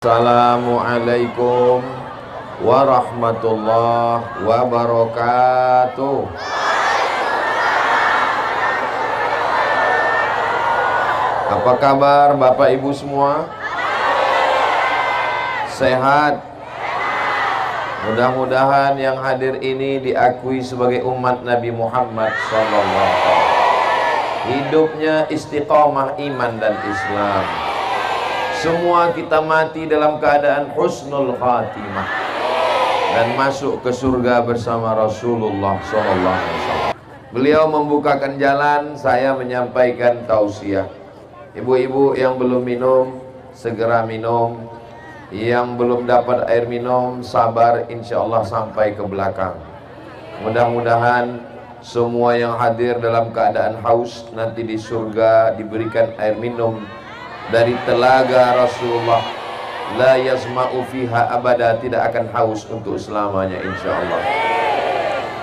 Assalamualaikum warahmatullahi wabarakatuh. Apa kabar Bapak Ibu semua? Sehat? Mudah-mudahan yang hadir ini diakui sebagai umat Nabi Muhammad SAW. Hidupnya istiqomah iman dan Islam. Semua kita mati dalam keadaan husnul khatimah dan masuk ke surga bersama Rasulullah SAW. Beliau membukakan jalan, saya menyampaikan tausiah. Ibu-ibu yang belum minum, segera minum. Yang belum dapat air minum, sabar, insya Allah sampai ke belakang. Mudah-mudahan semua yang hadir dalam keadaan haus nanti di surga diberikan air minum dari telaga Rasulullah, la yazma'u fiha abada, tidak akan haus untuk selamanya insyaallah.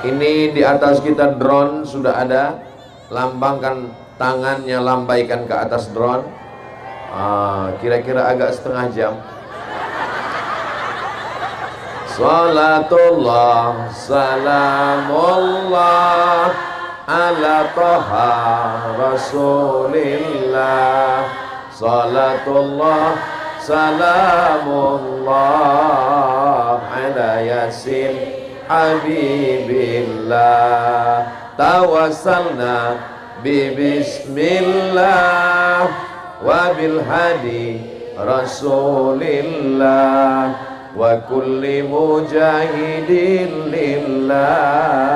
Ini di atas kita drone sudah ada, lambangkan tangannya, lambaikan ke atas drone. Kira-kira agak setengah jam. Salatullah salamullah ala toha rasulillah. Salatullah salamullah ala yasin habibillah. Tawassalna bismillah wa bil hadi rasulillah wa kulli mujahidin lillah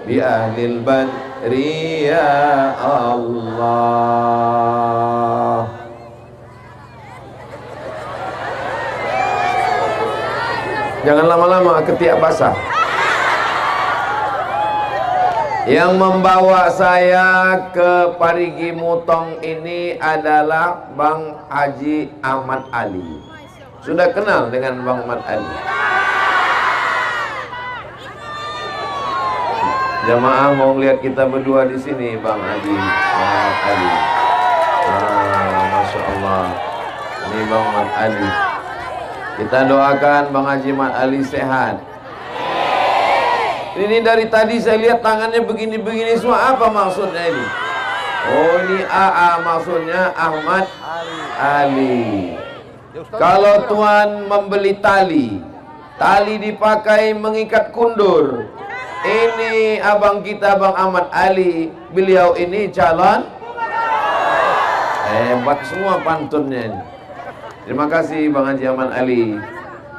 bi ahlil badri ya Allah. Jangan lama-lama, ketiak basah. Yang membawa saya ke Parigi Mutong ini adalah Bang Haji Ahmad Ali. Sudah kenal dengan Bang Ahmad Ali? Jamaah mau lihat kita berdua di sini, Bang Haji Ahmad Ali. Masya Allah. Ini Bang Ahmad Ali. Kita doakan Bang Haji Ahmad Ali sehat. Ini dari tadi saya lihat tangannya begini-begini semua. Apa maksudnya ini? Oh, ini AA, maksudnya Ahmad Ali. Kalau Tuhan membeli tali, tali dipakai mengikat kundur. Ini abang kita Bang Ahmad Ali, beliau ini calon. Hebat semua pantunnya ini. Terima kasih Bang Haji Ahmad Ali.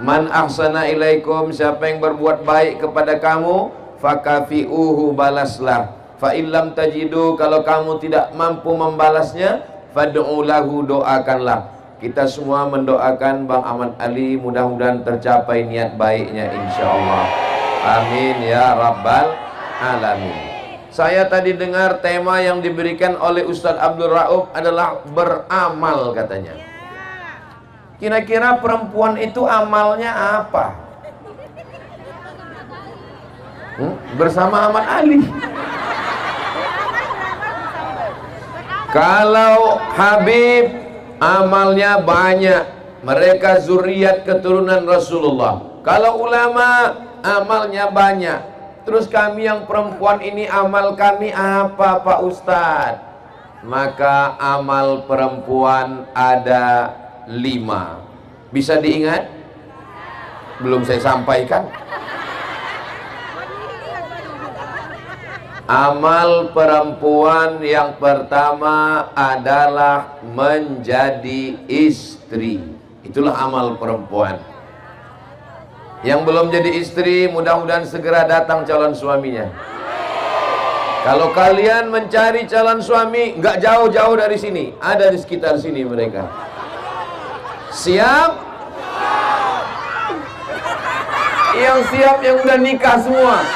Man ahsana ilaikum, siapa yang berbuat baik kepada kamu, fakafi'uhu, balaslah. Fa illam tajidu, kalau kamu tidak mampu membalasnya, fad'u lahu, doakanlah. Kita semua mendoakan Bang Ahmad Ali, mudah-mudahan tercapai niat baiknya insyaallah. Amin ya rabbal alamin. Saya tadi dengar tema yang diberikan oleh Ustadz Abdul Rauf adalah beramal katanya. Kira-kira perempuan itu amalnya apa? Bersama Ahmad Ali. Kalau Habib amalnya banyak, mereka zuriat keturunan Rasulullah. Kalau ulama amalnya banyak. Terus kami yang perempuan ini amal kami apa Pak Ustadz? Maka amal perempuan ada 5. Bisa diingat? Belum saya sampaikan. Amal perempuan yang pertama adalah menjadi istri. Itulah amal perempuan. Yang belum jadi istri, mudah-mudahan segera datang calon suaminya. Kalau kalian mencari calon suami, nggak jauh-jauh dari sini, ada di sekitar sini mereka. Siap? Yang siap, yang udah nikah semua.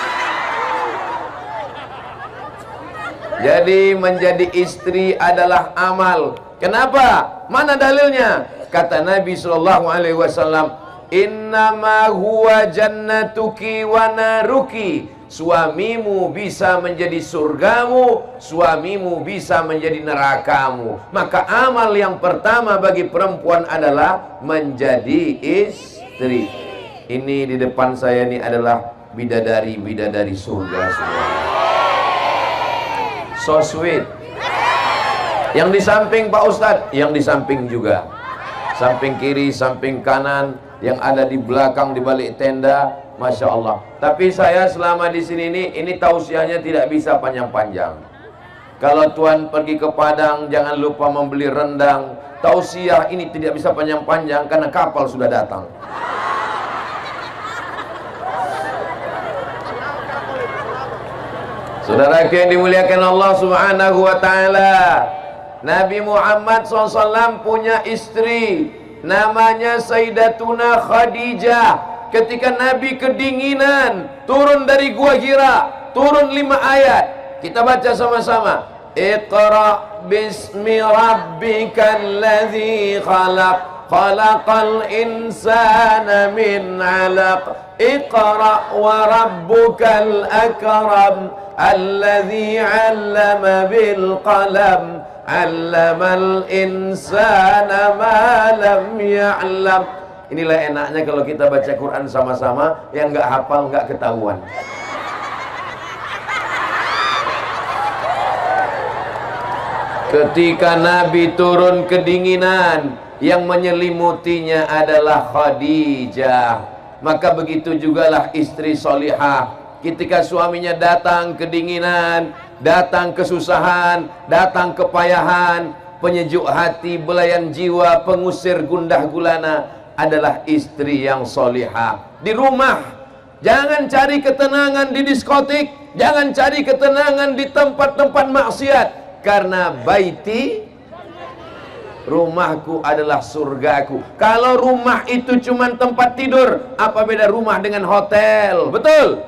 Jadi menjadi istri adalah amal. Kenapa? Mana dalilnya? Kata Nabi SAW, innama huwa jannatuki wa naruki. suamimu bisa menjadi surgamu, suamimu bisa menjadi nerakamu. Maka amal yang pertama bagi perempuan adalah menjadi istri. Ini di depan saya ini adalah bidadari-bidadari surga semua. So sweet. Yang di samping Pak Ustadz, yang di samping juga. Samping kiri, samping kanan, yang ada di belakang, di balik tenda. Masya Allah. Tapi saya selama di sini ini tausiahnya tidak bisa panjang-panjang. Kalau Tuhan pergi ke Padang, jangan lupa membeli rendang. Tausiah ini tidak bisa panjang-panjang karena kapal sudah datang. Saudaraku yang dimuliakan Allah Subhanahu wa Ta'ala, Nabi Muhammad SAW punya istri namanya Sayyidatuna Khadijah. Ketika Nabi kedinginan, turun dari Gua Hira, turun 5 ayat. Kita baca sama-sama. Iqra bismi rabbikal ladzi khalaq, khalaqal insana min 'alaq. Iqra wa rabbukal akram, alladzi 'allama bil qalam, 'allamal insana ma lam ya'lam. Inilah enaknya kalau kita baca Quran sama-sama, yang nggak hafal nggak ketahuan. Ketika Nabi turun kedinginan, yang menyelimutinya adalah Khadijah. Maka begitu jugalah istri solihah. Ketika suaminya datang kedinginan, datang kesusahan, datang kepayahan, penyejuk hati, belayan jiwa, pengusir gundah gulana, adalah istri yang solihah. Di rumah, jangan cari ketenangan di diskotik, jangan cari ketenangan di tempat-tempat maksiat. Karena baiti, rumahku adalah surgaku. Kalau rumah itu cuma tempat tidur, apa beda rumah dengan hotel? Betul?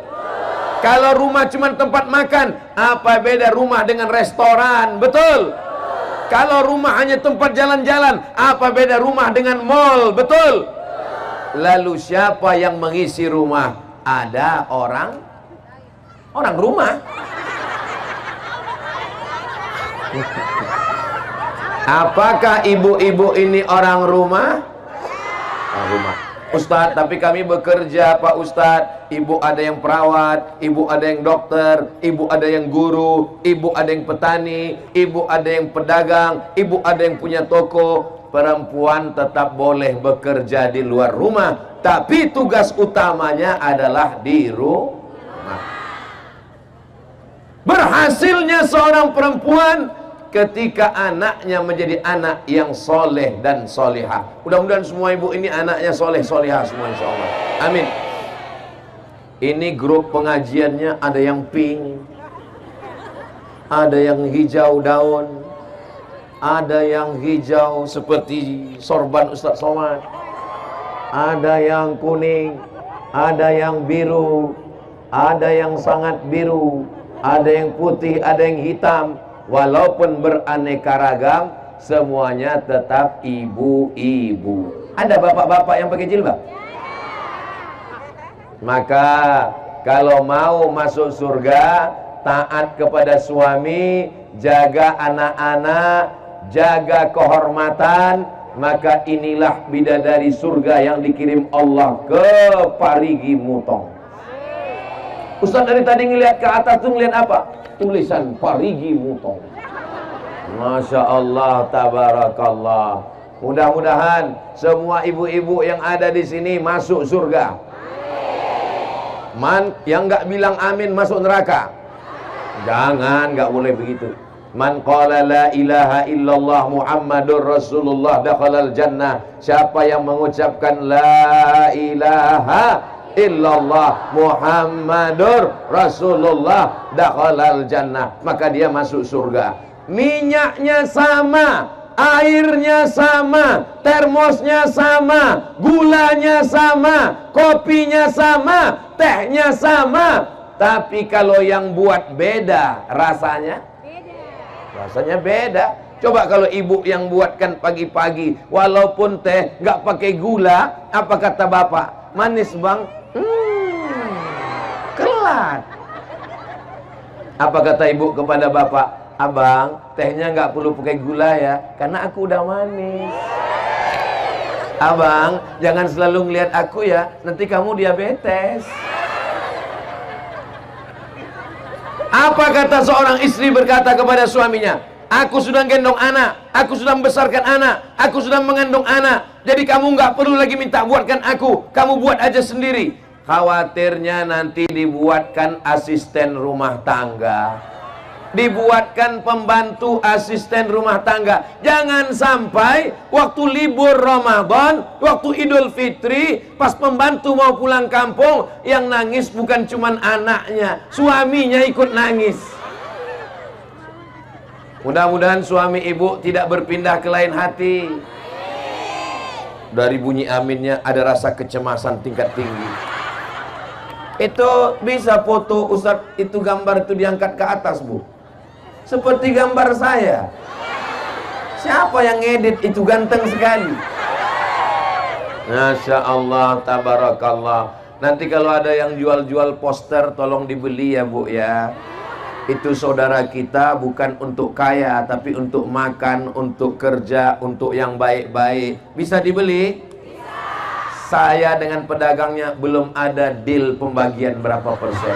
Kalau rumah cuma tempat makan, apa beda rumah dengan restoran? Betul? Kalau rumah hanya tempat jalan-jalan, apa beda rumah dengan mall? Betul? Lalu siapa yang mengisi rumah? Ada orang rumah. Apakah ibu-ibu ini orang rumah? Orang rumah. Ustadz, tapi kami bekerja Pak Ustadz. Ibu ada yang perawat, ibu ada yang dokter, ibu ada yang guru, ibu ada yang petani, ibu ada yang pedagang, ibu ada yang punya toko. Perempuan tetap boleh bekerja di luar rumah, tapi tugas utamanya adalah di rumah. Berhasilnya seorang perempuan ketika anaknya menjadi anak yang soleh dan solihah. Mudah-mudahan semua ibu ini anaknya soleh solihah semua, insya Allah. Amin. Ini grup pengajiannya ada yang pink, ada yang hijau daun, ada yang hijau seperti sorban Ustadz Somad, ada yang kuning, ada yang biru, ada yang sangat biru, ada yang putih, ada yang hitam. Walaupun beraneka ragam, semuanya tetap ibu-ibu. Ada bapak-bapak yang pakai jilbab? Maka kalau mau masuk surga, taat kepada suami, jaga anak-anak, jaga kehormatan, maka inilah bidadari surga yang dikirim Allah ke Parigi Mutong. Ustaz dari tadi ngelihat ke atas tuh ngelihat apa? Tulisan Parigi Mutong. Masya Allah, tabarakallah. Mudah-mudahan semua ibu-ibu yang ada di sini masuk surga. Yang nggak bilang amin masuk neraka. Jangan, nggak boleh begitu. Man qala la ilaha illallah Muhammadur Rasulullah dakhalal jannah. Siapa yang mengucapkan la ilaha illallah Muhammadur Rasulullah dakhalal jannah, maka dia masuk surga. Minyaknya sama, airnya sama, termosnya sama, gulanya sama, kopinya sama, tehnya sama. Tapi kalau yang buat beda, rasanya beda. Coba kalau ibu yang buatkan pagi-pagi, walaupun teh nggak pakai gula, apa kata bapak? Manis bang? Kelat. Apa kata ibu kepada bapak? Abang, tehnya nggak perlu pakai gula ya, karena aku udah manis. Abang, jangan selalu ngeliat aku ya, nanti kamu diabetes. Apa kata seorang istri berkata kepada suaminya? Aku sudah gendong anak, aku sudah membesarkan anak, aku sudah mengandung anak, jadi kamu nggak perlu lagi minta buatkan aku, kamu buat aja sendiri. Khawatirnya nanti dibuatkan asisten rumah tangga, dibuatkan pembantu asisten rumah tangga. Jangan sampai waktu libur Ramadan, waktu Idul Fitri, pas pembantu mau pulang kampung, yang nangis bukan cuman anaknya, suaminya ikut nangis. Mudah-mudahan suami ibu tidak berpindah ke lain hati. Dari bunyi aminnya ada rasa kecemasan tingkat tinggi. Itu bisa foto Ustadz, itu gambar itu diangkat ke atas, Bu. Seperti gambar saya. Siapa yang ngedit itu, ganteng sekali. Masya Allah, tabarakallah. Nanti kalau ada yang jual-jual poster, tolong dibeli ya, Bu ya. Itu saudara kita bukan untuk kaya, tapi untuk makan, untuk kerja, untuk yang baik-baik. Bisa dibeli? Saya dengan pedagangnya belum ada deal pembagian berapa persen.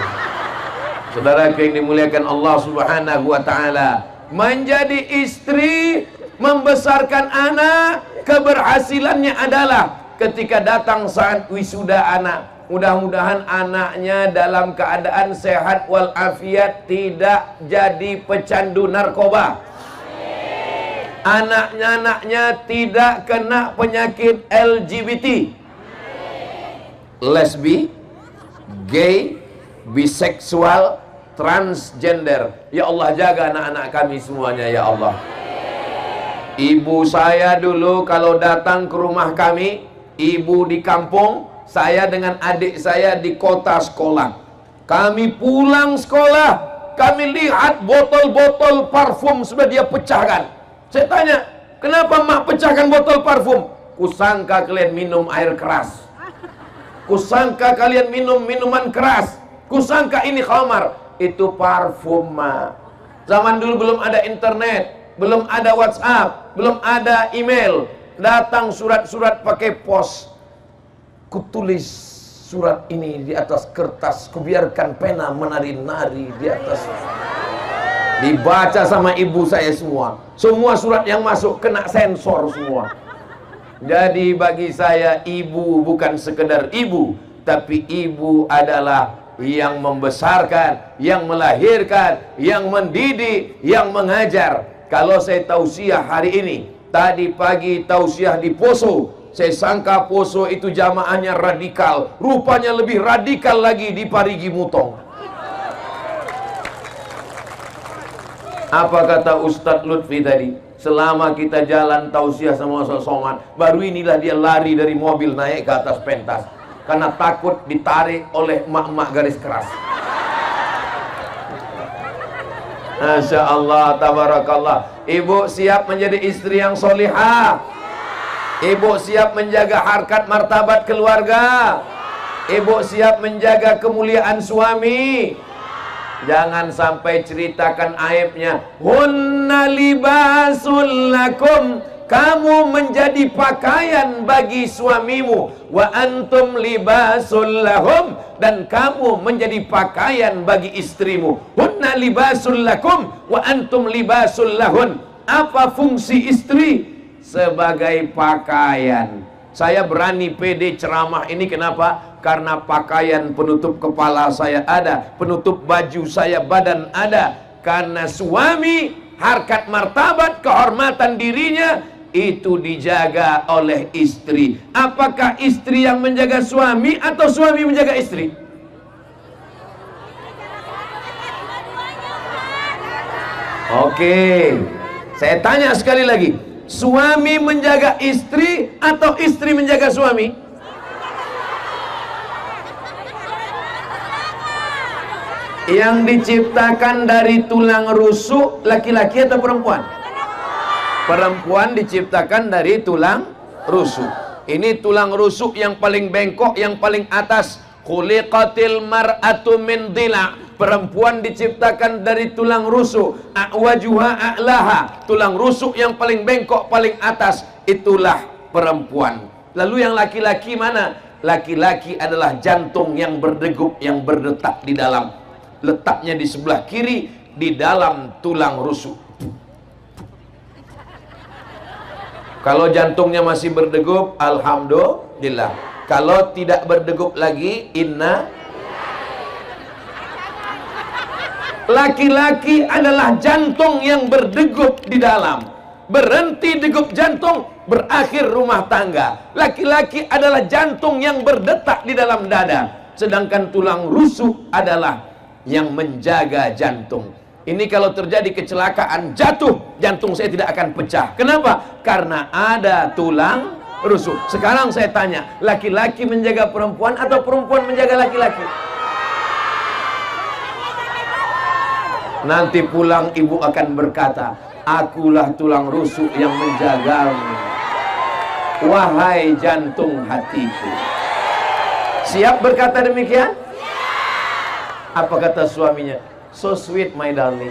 Saudara yang dimuliakan Allah Subhanahu wa ta'ala, menjadi istri, membesarkan anak, keberhasilannya adalah ketika datang saat wisuda anak, mudah-mudahan anaknya dalam keadaan sehat walafiat, tidak jadi pecandu narkoba. Anaknya tidak kena penyakit LGBT, lesbi, gay, biseksual, transgender. Ya Allah, jaga anak-anak kami semuanya ya Allah. Ibu saya dulu kalau datang ke rumah kami, ibu di kampung, saya dengan adik saya di kota sekolah. Kami pulang sekolah, kami lihat botol-botol parfum sudah dia pecahkan. Saya tanya, kenapa mak pecahkan botol parfum? Kusangka kalian minum air keras, kusangka kalian minum minuman keras, kusangka ini khamar. Itu parfum, Ma. Zaman dulu belum ada internet, belum ada WhatsApp, belum ada email. Datang surat-surat pakai pos. Kutulis surat ini di atas kertas, kubiarkan pena menari-nari di atas. Dibaca sama ibu saya semua. Semua surat yang masuk kena sensor semua. Jadi bagi saya, ibu bukan sekedar ibu, tapi ibu adalah yang membesarkan, yang melahirkan, yang mendidik, yang mengajar. Kalau saya tausiah hari ini, tadi pagi tausiah di Poso, saya sangka Poso itu jamaahnya radikal, rupanya lebih radikal lagi di Parigi Mutong. Apa kata Ustadz Lutfi tadi? Selama kita jalan tausiah sama Ustadz Somad, baru inilah dia lari dari mobil naik ke atas pentas karena takut ditarik oleh emak-emak garis keras. Masya Allah, tabarakallah. Ibu siap menjadi istri yang solihah. Ibu siap menjaga harkat martabat keluarga. Ibu siap menjaga kemuliaan suami. Jangan sampai ceritakan aibnya. Hunna libasul lakum, kamu menjadi pakaian bagi suamimu. Wa antum libasul lahum, dan kamu menjadi pakaian bagi istrimu. Hunna libasul lakum wa antum libasul lahun. Apa fungsi istri? Sebagai pakaian. Saya berani pede ceramah ini kenapa? Karena pakaian penutup kepala saya ada, penutup baju saya badan ada. Karena suami, harkat martabat, kehormatan dirinya itu dijaga oleh istri. Apakah istri yang menjaga suami atau suami menjaga istri? Oke, saya tanya sekali lagi, suami menjaga istri atau istri menjaga suami? Yang diciptakan dari tulang rusuk laki-laki atau perempuan? Perempuan diciptakan dari tulang rusuk. Ini tulang rusuk yang paling bengkok, yang paling atas. Khuliqatil mar'atu min dhila'. Perempuan diciptakan dari tulang rusuk, a'wajuha a'laha, tulang rusuk yang paling bengkok, paling atas, itulah perempuan. Lalu yang laki-laki mana? Laki-laki adalah jantung yang berdegup, yang berdetak di dalam. Letaknya di sebelah kiri, di dalam tulang rusuk. Kalau jantungnya masih berdegup, alhamdulillah. Kalau tidak berdegup lagi, laki-laki adalah jantung yang berdegup di dalam. Berhenti degup jantung, berakhir rumah tangga. Laki-laki adalah jantung yang berdetak di dalam dada. Sedangkan tulang rusuk adalah yang menjaga jantung. Ini kalau terjadi kecelakaan, jatuh, jantung saya tidak akan pecah. Kenapa? Karena ada tulang rusuk. Sekarang saya tanya, laki-laki menjaga perempuan atau perempuan menjaga laki-laki? Nanti pulang ibu akan berkata, akulah tulang rusuk yang menjagamu, wahai jantung hatiku. Siap berkata demikian? Apa kata suaminya? So sweet my darling.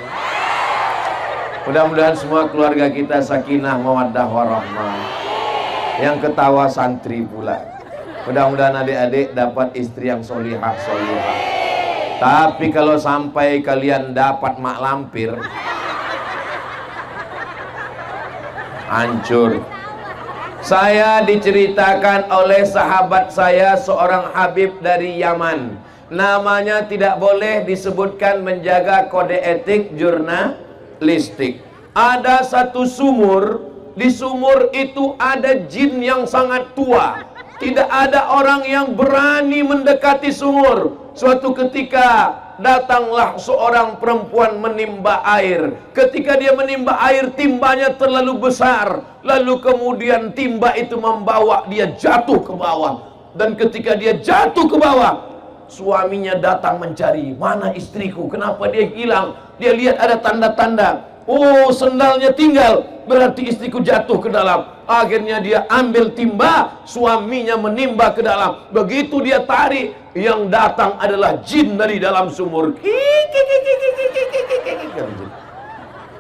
Mudah-mudahan semua keluarga kita sakinah mawaddah warahmah. Yang ketawa santri pula. Mudah-mudahan adik-adik dapat istri yang solihah. Tapi kalau sampai kalian dapat mak lampir, hancur. Saya diceritakan oleh sahabat saya, seorang Habib dari Yaman. Namanya tidak boleh disebutkan, menjaga kode etik jurnalistik. Ada satu sumur, di sumur itu ada jin yang sangat tua. Tidak ada orang yang berani mendekati sumur. Suatu ketika datanglah seorang perempuan menimba air. Ketika dia menimba air, timbanya terlalu besar. Lalu kemudian timba itu membawa dia jatuh ke bawah. Dan ketika dia jatuh ke bawah, suaminya datang mencari, mana istriku, kenapa dia hilang? Dia lihat ada tanda-tanda. Oh, sendalnya tinggal, berarti istriku jatuh ke dalam. Akhirnya dia ambil timba, suaminya menimba ke dalam. Begitu dia tarik, yang datang adalah jin dari dalam sumur.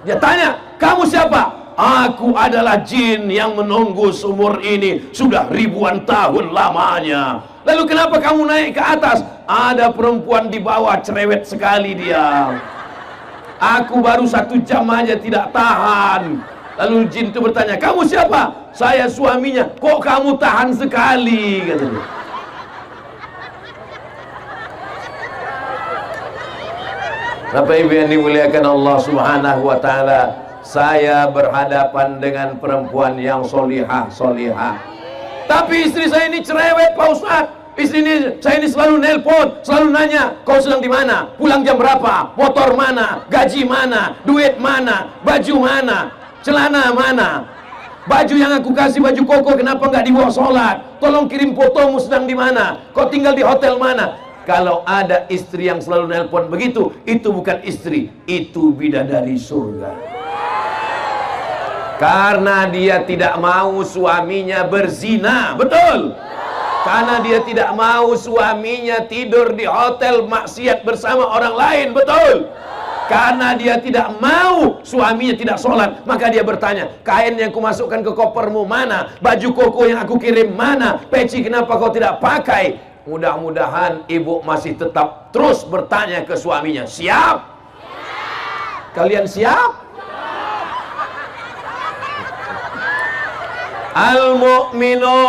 Dia tanya, kamu siapa? Aku adalah jin yang menunggu sumur ini sudah ribuan tahun lamanya. Lalu kenapa kamu naik ke atas? Ada perempuan di bawah, cerewet sekali dia. Aku baru 1 jam aja tidak tahan. Lalu jin itu bertanya, kamu siapa? Saya suaminya. Kok kamu tahan sekali? Katanya. Bapak Ibu yang dimuliakan Allah Subhanahu wa Ta'ala, saya berhadapan dengan perempuan yang solihah. Tapi istri saya ini cerewet, Pak Ustadz. Saya ini selalu nelpon, selalu nanya, kau sedang di mana? Pulang jam berapa? Motor mana? Gaji mana? Duit mana? Baju mana? Celana mana? Baju yang aku kasih, baju koko, kenapa nggak dibawa sholat? Tolong kirim fotomu sedang di mana? Kau tinggal di hotel mana? Kalau ada istri yang selalu nelpon begitu, itu bukan istri, itu bidadari surga. Karena dia tidak mau suaminya berzina, betul? Karena dia tidak mau suaminya tidur di hotel maksiat bersama orang lain, betul? Karena dia tidak mau suaminya tidak sholat, maka dia bertanya, kain yang kumasukkan ke kopermu mana? Baju koko yang aku kirim mana? Peci kenapa kau tidak pakai? Mudah-mudahan ibu masih tetap terus bertanya ke suaminya, siap? Kalian siap? Al-mu'minun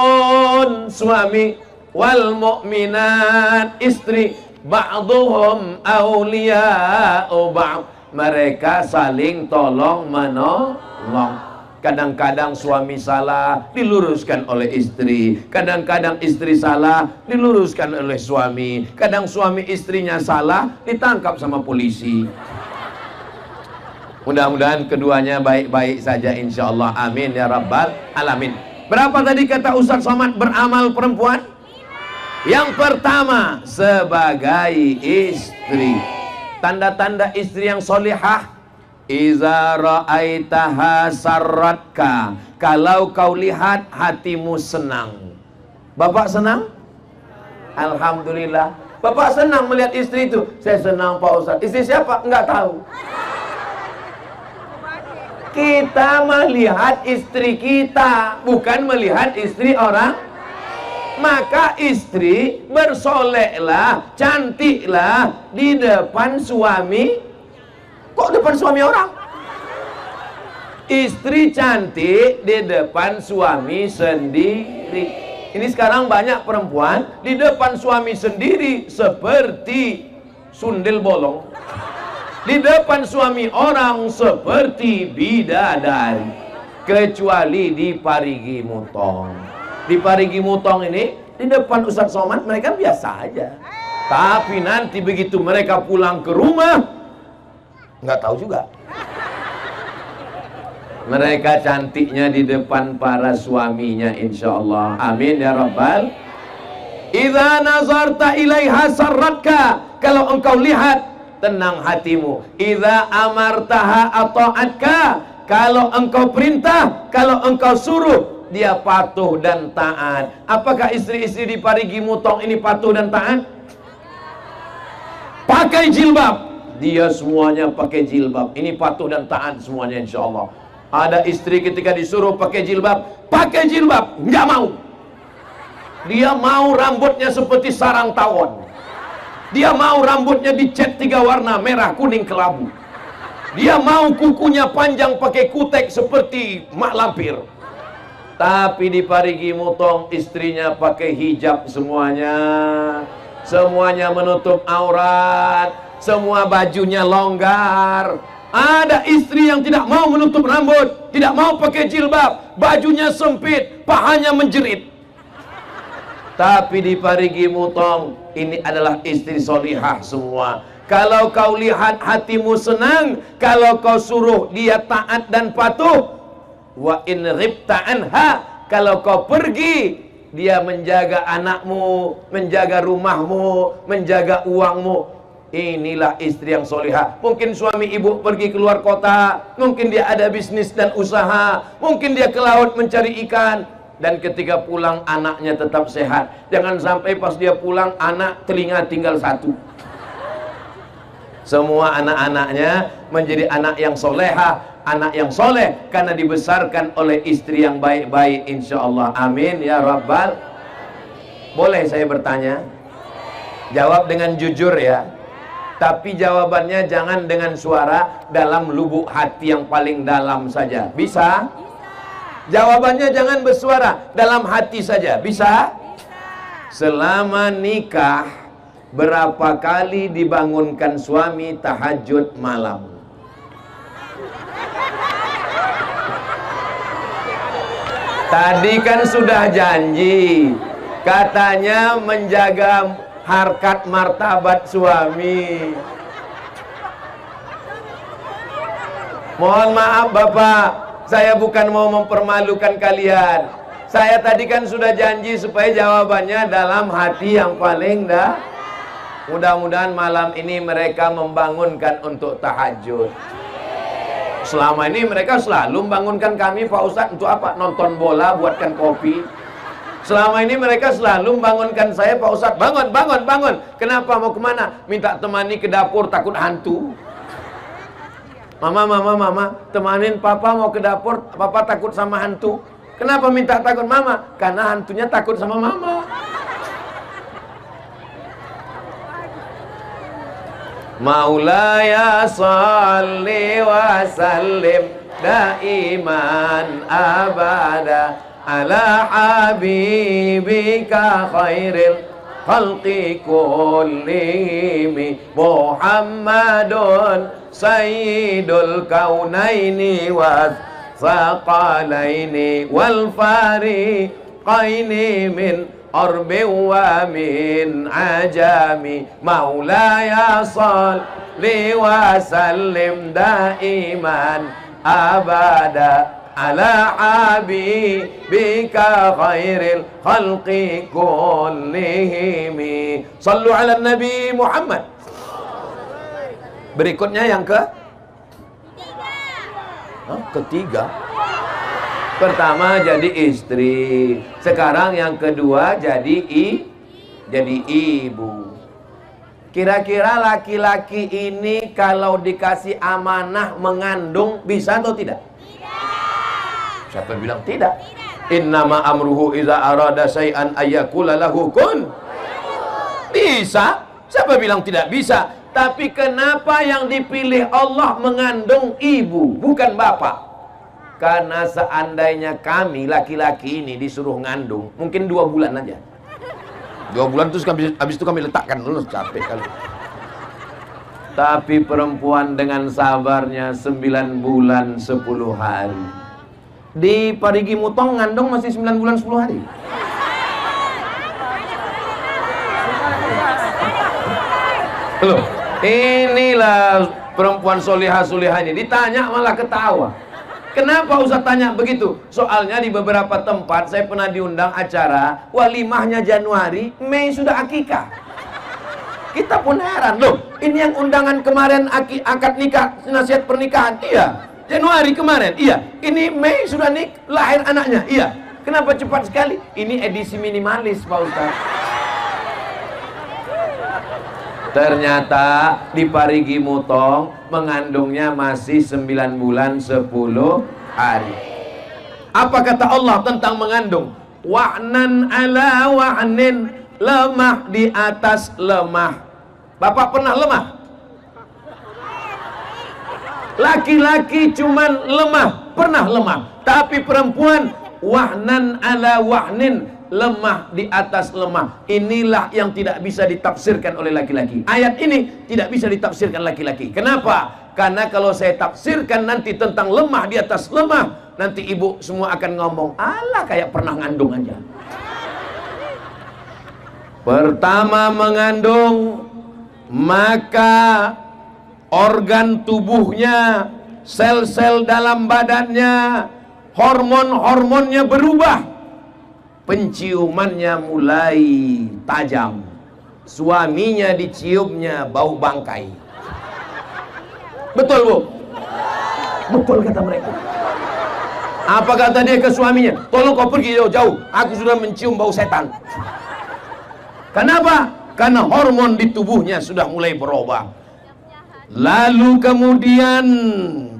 suami, wal mu'minat istri, ba'duhum awliya'u ba'd. Mereka saling tolong menolong. Kadang-kadang suami salah, diluruskan oleh istri. Kadang-kadang istri salah, diluruskan oleh suami. Kadang suami istrinya salah, ditangkap sama polisi. Mudah-mudahan keduanya baik-baik saja insyaallah. Amin ya rabbal alamin. Berapa tadi kata Ustaz Somad beramal perempuan? Yang pertama, sebagai istri. Tanda-tanda istri yang solihah, iza ra'aitaha sarratka, kalau kau lihat hatimu senang. Bapak senang? Alhamdulillah. Bapak senang melihat istri itu. Saya senang Pak Ustadz. Istri siapa? Enggak tahu. Kita melihat istri kita, bukan melihat istri orang. Maka istri bersoleklah, cantiklah di depan suami. Kok depan suami orang? Istri cantik di depan suami sendiri. Ini sekarang banyak perempuan di depan suami sendiri seperti sundel bolong, di depan suami orang seperti bidadari, kecuali di Parigi Mutong. Di Parigi Mutong ini, di depan Ustadz Somad mereka biasa aja. Tapi nanti begitu mereka pulang ke rumah, nggak tahu juga. Mereka cantiknya di depan para suaminya, insya Allah. Amin ya Rabbal. Idza nazarta ilaiha sarratka. Kalau engkau lihat, tenang hatimu. Idza amartaha ata'atka. Kalau engkau perintah, kalau engkau suruh, dia patuh dan taat. Apakah istri-istri di Parigi Mutong ini patuh dan taat? Pakai jilbab. Dia semuanya pakai jilbab. Ini patuh dan taat semuanya, insya Allah. Ada istri ketika disuruh pakai jilbab, nggak mau. Dia mau rambutnya seperti sarang tawon. Dia mau rambutnya dicat 3 warna, merah, kuning, kelabu. Dia mau kukunya panjang pakai kutek seperti mak lampir. Tapi di Parigi Mutong istrinya pakai hijab semuanya. Semuanya menutup aurat, semua bajunya longgar. Ada istri yang tidak mau menutup rambut, tidak mau pakai jilbab, bajunya sempit, pahanya menjerit. Tapi di Parigi Mutong ini adalah istri solihah semua. Kalau kau lihat hatimu senang, kalau kau suruh dia taat dan patuh. Wa in ribta anha, kalau kau pergi, dia menjaga anakmu, menjaga rumahmu, menjaga uangmu. Inilah istri yang solihah. Mungkin suami ibu pergi keluar kota, mungkin dia ada bisnis dan usaha, mungkin dia ke laut mencari ikan, dan ketika pulang anaknya tetap sehat. Jangan sampai pas dia pulang anak telinga tinggal 1. Semua anak-anaknya menjadi anak yang solehah, anak yang soleh, karena dibesarkan oleh istri yang baik-baik, insya Allah. Amin ya Rabbal. Boleh saya bertanya? Jawab dengan jujur ya. Tapi jawabannya jangan dengan suara, dalam lubuk hati yang paling dalam saja. Bisa? Jawabannya jangan bersuara, dalam hati saja. Bisa? Selama nikah, berapa kali dibangunkan suami tahajud malam? Tadi kan sudah janji, katanya menjaga harkat martabat suami. Mohon maaf Bapak, saya bukan mau mempermalukan kalian. Saya tadi kan sudah janji supaya jawabannya dalam hati yang paling dah. Mudah-mudahan malam ini mereka membangunkan untuk tahajud. Selama ini mereka selalu membangunkan kami, Pak Ustadz, untuk apa? Nonton bola, buatkan kopi. Selama ini mereka selalu membangunkan saya, Pak Ustadz, bangun, bangun, bangun. Kenapa? Mau kemana? Minta temani ke dapur, takut hantu. Mama, temanin Papa mau ke dapur, Papa takut sama hantu. Kenapa minta takut Mama? Karena hantunya takut sama Mama. Maulaya salli wa sallim daiman abada ala habibika khairil khalqi kullihim Muhammadun sayyidul kaunaini wa thaqalaini wal fariqaini min arbi wa min ajami maulaya salli wa sallim daiman abada ala habibika khairil khalqi kullihim. Sallu ala Nabi Muhammad. Berikutnya yang ketiga. Pertama jadi istri, sekarang yang kedua jadi ibu. Kira-kira laki-laki ini kalau dikasih amanah mengandung bisa atau tidak? Tidak. Siapa bilang tidak? Innama amruhu iza arada syai'an ayyakula lahu kun. Bisa. Siapa bilang tidak bisa? Tapi kenapa yang dipilih Allah mengandung ibu, bukan bapak? Karena seandainya kami laki-laki ini disuruh ngandung, mungkin 2 bulan aja. 2 bulan terus habis itu kami letakkan dulu, capek kali. Tapi perempuan dengan sabarnya 9 bulan 10 hari. Di Parigi Mutong ngandung masih 9 bulan 10 hari. Loh, inilah perempuan solihah-solihah ini. Ditanya malah ketawa. Kenapa Ustaz tanya begitu? Soalnya di beberapa tempat saya pernah diundang acara walimahnya Januari, Mei sudah akikah. Kita pun heran, loh, ini yang undangan kemarin akad nikah, nasihat pernikahan, iya. Januari kemarin, iya. Ini Mei sudah lahir anaknya, iya. Kenapa cepat sekali? Ini edisi minimalis, Pak Ustaz. Ternyata di Parigi Mutong mengandungnya masih 9 bulan 10 hari. Apa kata Allah tentang mengandung? Wa'nan ala wa'nin, lemah di atas lemah. Bapak pernah lemah? Laki-laki cuman lemah, pernah lemah. Tapi perempuan wa'nan ala wa'nin, lemah di atas lemah. Inilah yang tidak bisa ditafsirkan oleh laki-laki. Ayat ini tidak bisa ditafsirkan laki-laki. Kenapa? Karena kalau saya tafsirkan nanti tentang lemah di atas lemah, nanti ibu semua akan ngomong, alah kayak pernah ngandung aja. Pertama mengandung, maka organ tubuhnya, sel-sel dalam badannya, hormon-hormonnya berubah. Penciumannya mulai tajam. Suaminya diciumnya bau bangkai. Betul, Bu? Betul kata mereka. Apa kata dia ke suaminya? Tolong kau pergi jauh-jauh, aku sudah mencium bau setan. Kenapa? Karena hormon di tubuhnya sudah mulai berubah. Lalu kemudian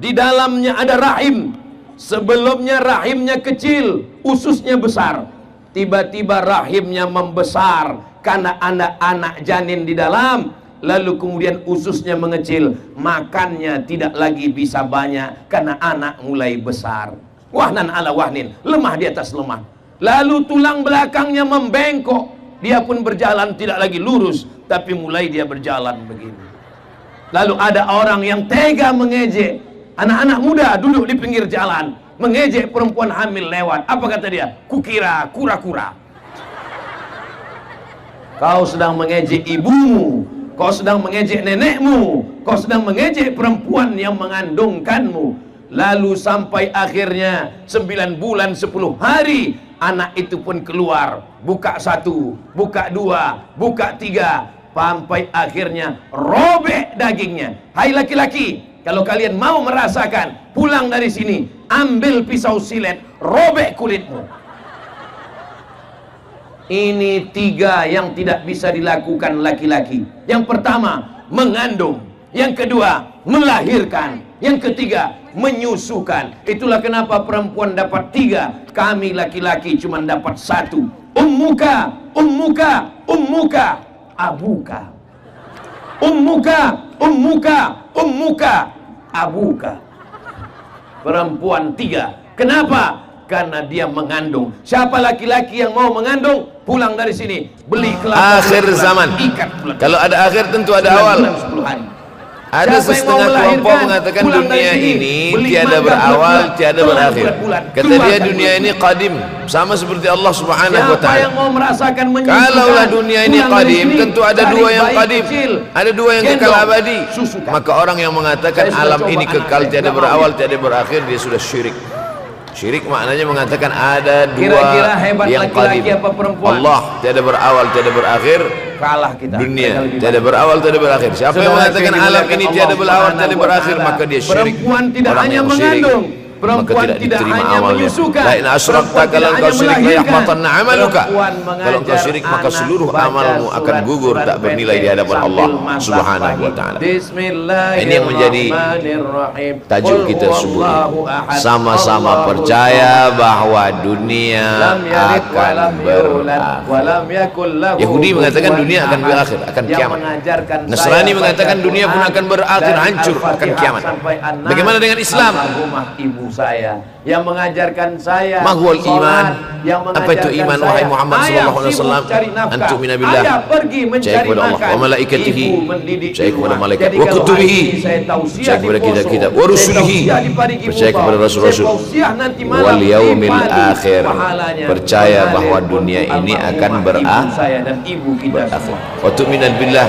di dalamnya ada rahim. Sebelumnya rahimnya kecil, ususnya besar. Tiba-tiba rahimnya membesar karena anak-anak janin di dalam. Lalu kemudian ususnya mengecil, makannya tidak lagi bisa banyak karena anak mulai besar. Wahnan ala wahnin, lemah di atas lemah. Lalu tulang belakangnya membengkok, dia pun berjalan tidak lagi lurus, tapi mulai dia berjalan begini. Lalu ada orang yang tega mengejek anak-anak muda duduk di pinggir jalan, mengejek perempuan hamil lewat. Apa kata dia? Kukira kura-kura. Kau sedang mengejek ibumu, kau sedang mengejek nenekmu, kau sedang mengejek perempuan yang mengandungkanmu. Lalu sampai akhirnya 9 bulan 10 hari, anak itu pun keluar. Buka 1, buka 2, buka 3, sampai akhirnya robek dagingnya. Hai laki-laki, kalau kalian mau merasakan, pulang dari sini, ambil pisau silet, robek kulitmu. Ini 3 yang tidak bisa dilakukan laki-laki. Yang pertama, mengandung. Yang kedua, melahirkan. Yang ketiga, menyusukan. Itulah kenapa perempuan dapat 3, kami laki-laki cuma dapat 1. Ummuka, ummuka, ummuka, abuka. Ummuka, ummuka, ummuka, abuka. Perempuan 3. Kenapa? Karena dia mengandung. Siapa laki-laki yang mau mengandung, pulang dari sini, beli kelapa. Akhir zaman. Kalau ada akhir tentu ada awal. Ada setengah kelompok mengatakan dunia ini tiada berawal, tiada berakhir. Kata dia dunia ini qadim, sama seperti Allah Subhanahu wa taala. Kalaulah dunia ini qadim, tentu ada 2 yang qadim, ada 2 yang kekal abadi. Maka orang yang mengatakan alam ini kekal, tiada berawal, tiada berakhir, dia sudah syirik. Syirik maknanya mengatakan ada 2 yang qadim. Allah tiada berawal, tiada berakhir. Kalah kita. Dunia tiada berawal, tiada berakhir. Siapa yang mengatakan alam ini tiada berawal, tiada berakhir, maka dia syirik. Perempuan tidak hanya mengandung, maka tidak diterima amalnya. La in asyrakta, kalau engkau syirik la yahbatanna amaluka, kalau engkau syirik maka seluruh amalmu akan gugur, tak bernilai di hadapan Allah Subhanahu wa taala. Ini yang menjadi tajuk kita subuh ini. Sama-sama percaya bahwa dunia akan berakhir. Yahudi mengatakan dunia akan berakhir, akan kiamat. Nasrani mengatakan dunia pun akan berakhir, hancur, akan kiamat. Bagaimana dengan Islam? Ibu saya yang mengajarkan saya mahwal iman. Apa itu iman, wahai Muhammad sallallahu alaihi wasallam? Antum minabillah, percaya kepada Allah, wa malaikatihi, percaya kepada malaikat, wa kutubihi, percaya kepada kitab-kitab, wa rusulihi, percaya kepada rasul-rasul, wal yaumil akhir, percaya bahwa dunia ini akan berakhir. Wa tu'minu billah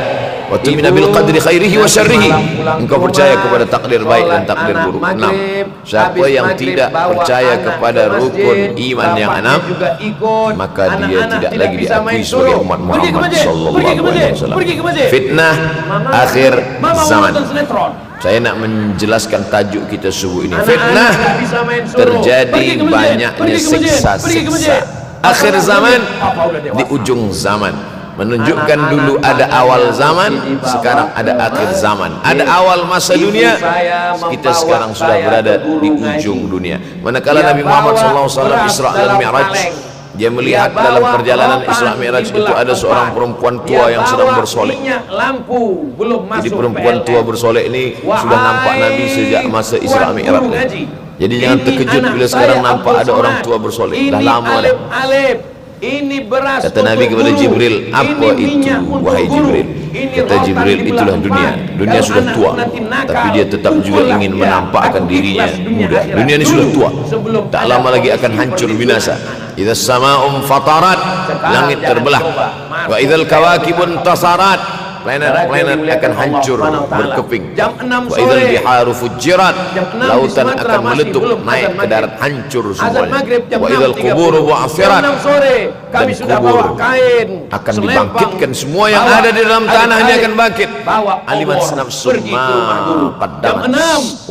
wa tu'minu bil qadri khairihi wa syarrihi, engkau percaya kepada takdir baik dan takdir buruk. 6. Siapa yang tidak percaya kepada rukun iman yang 6, maka dia tidak lagi diakui sebagai umat Muhammad sallallahu alaihi wasallam. Fitnah akhir zaman. Saya nak menjelaskan tajuk kita subuh ini. Fitnah terjadi banyaknya siksa-siksa. Akhir zaman di ujung zaman. Menunjukkan dulu ada awal zaman, sekarang ada akhir zaman. Ada awal masa dunia, kita sekarang sudah berada di ujung dunia. Manakala Nabi Muhammad SAW Isra dan Mi'raj, dia melihat dalam perjalanan Isra Mi'raj itu ada seorang perempuan tua yang sedang bersolek. Jadi perempuan tua bersolek ini sudah nampak Nabi sejak masa Isra Mi'raj. Jadi jangan terkejut bila sekarang nampak ada orang tua bersolek. Dah lama dah. Ini beras. Kata Nabi kepada Jibril, apa itu wahai Jibril? Kata Jibril, itulah dunia. Dunia sudah tua, tapi dia tetap juga ingin menampakkan dirinya muda. Dunia ini sudah tua, tak lama lagi akan hancur binasa. Idza sama'um fatarat, langit terbelah. Wa idzal kawakibun tasarat, planet-planet akan hancur berkeping. Wa idzal biharu fujirat, lautan akan meletup naik ke darat, hancur semuanya. Wa idzal quburu bu'athirat, dan kubur akan dibangkitkan. Semua yang ada di dalam tanah ini akan bangkit. Aliman nafsum ma qaddamat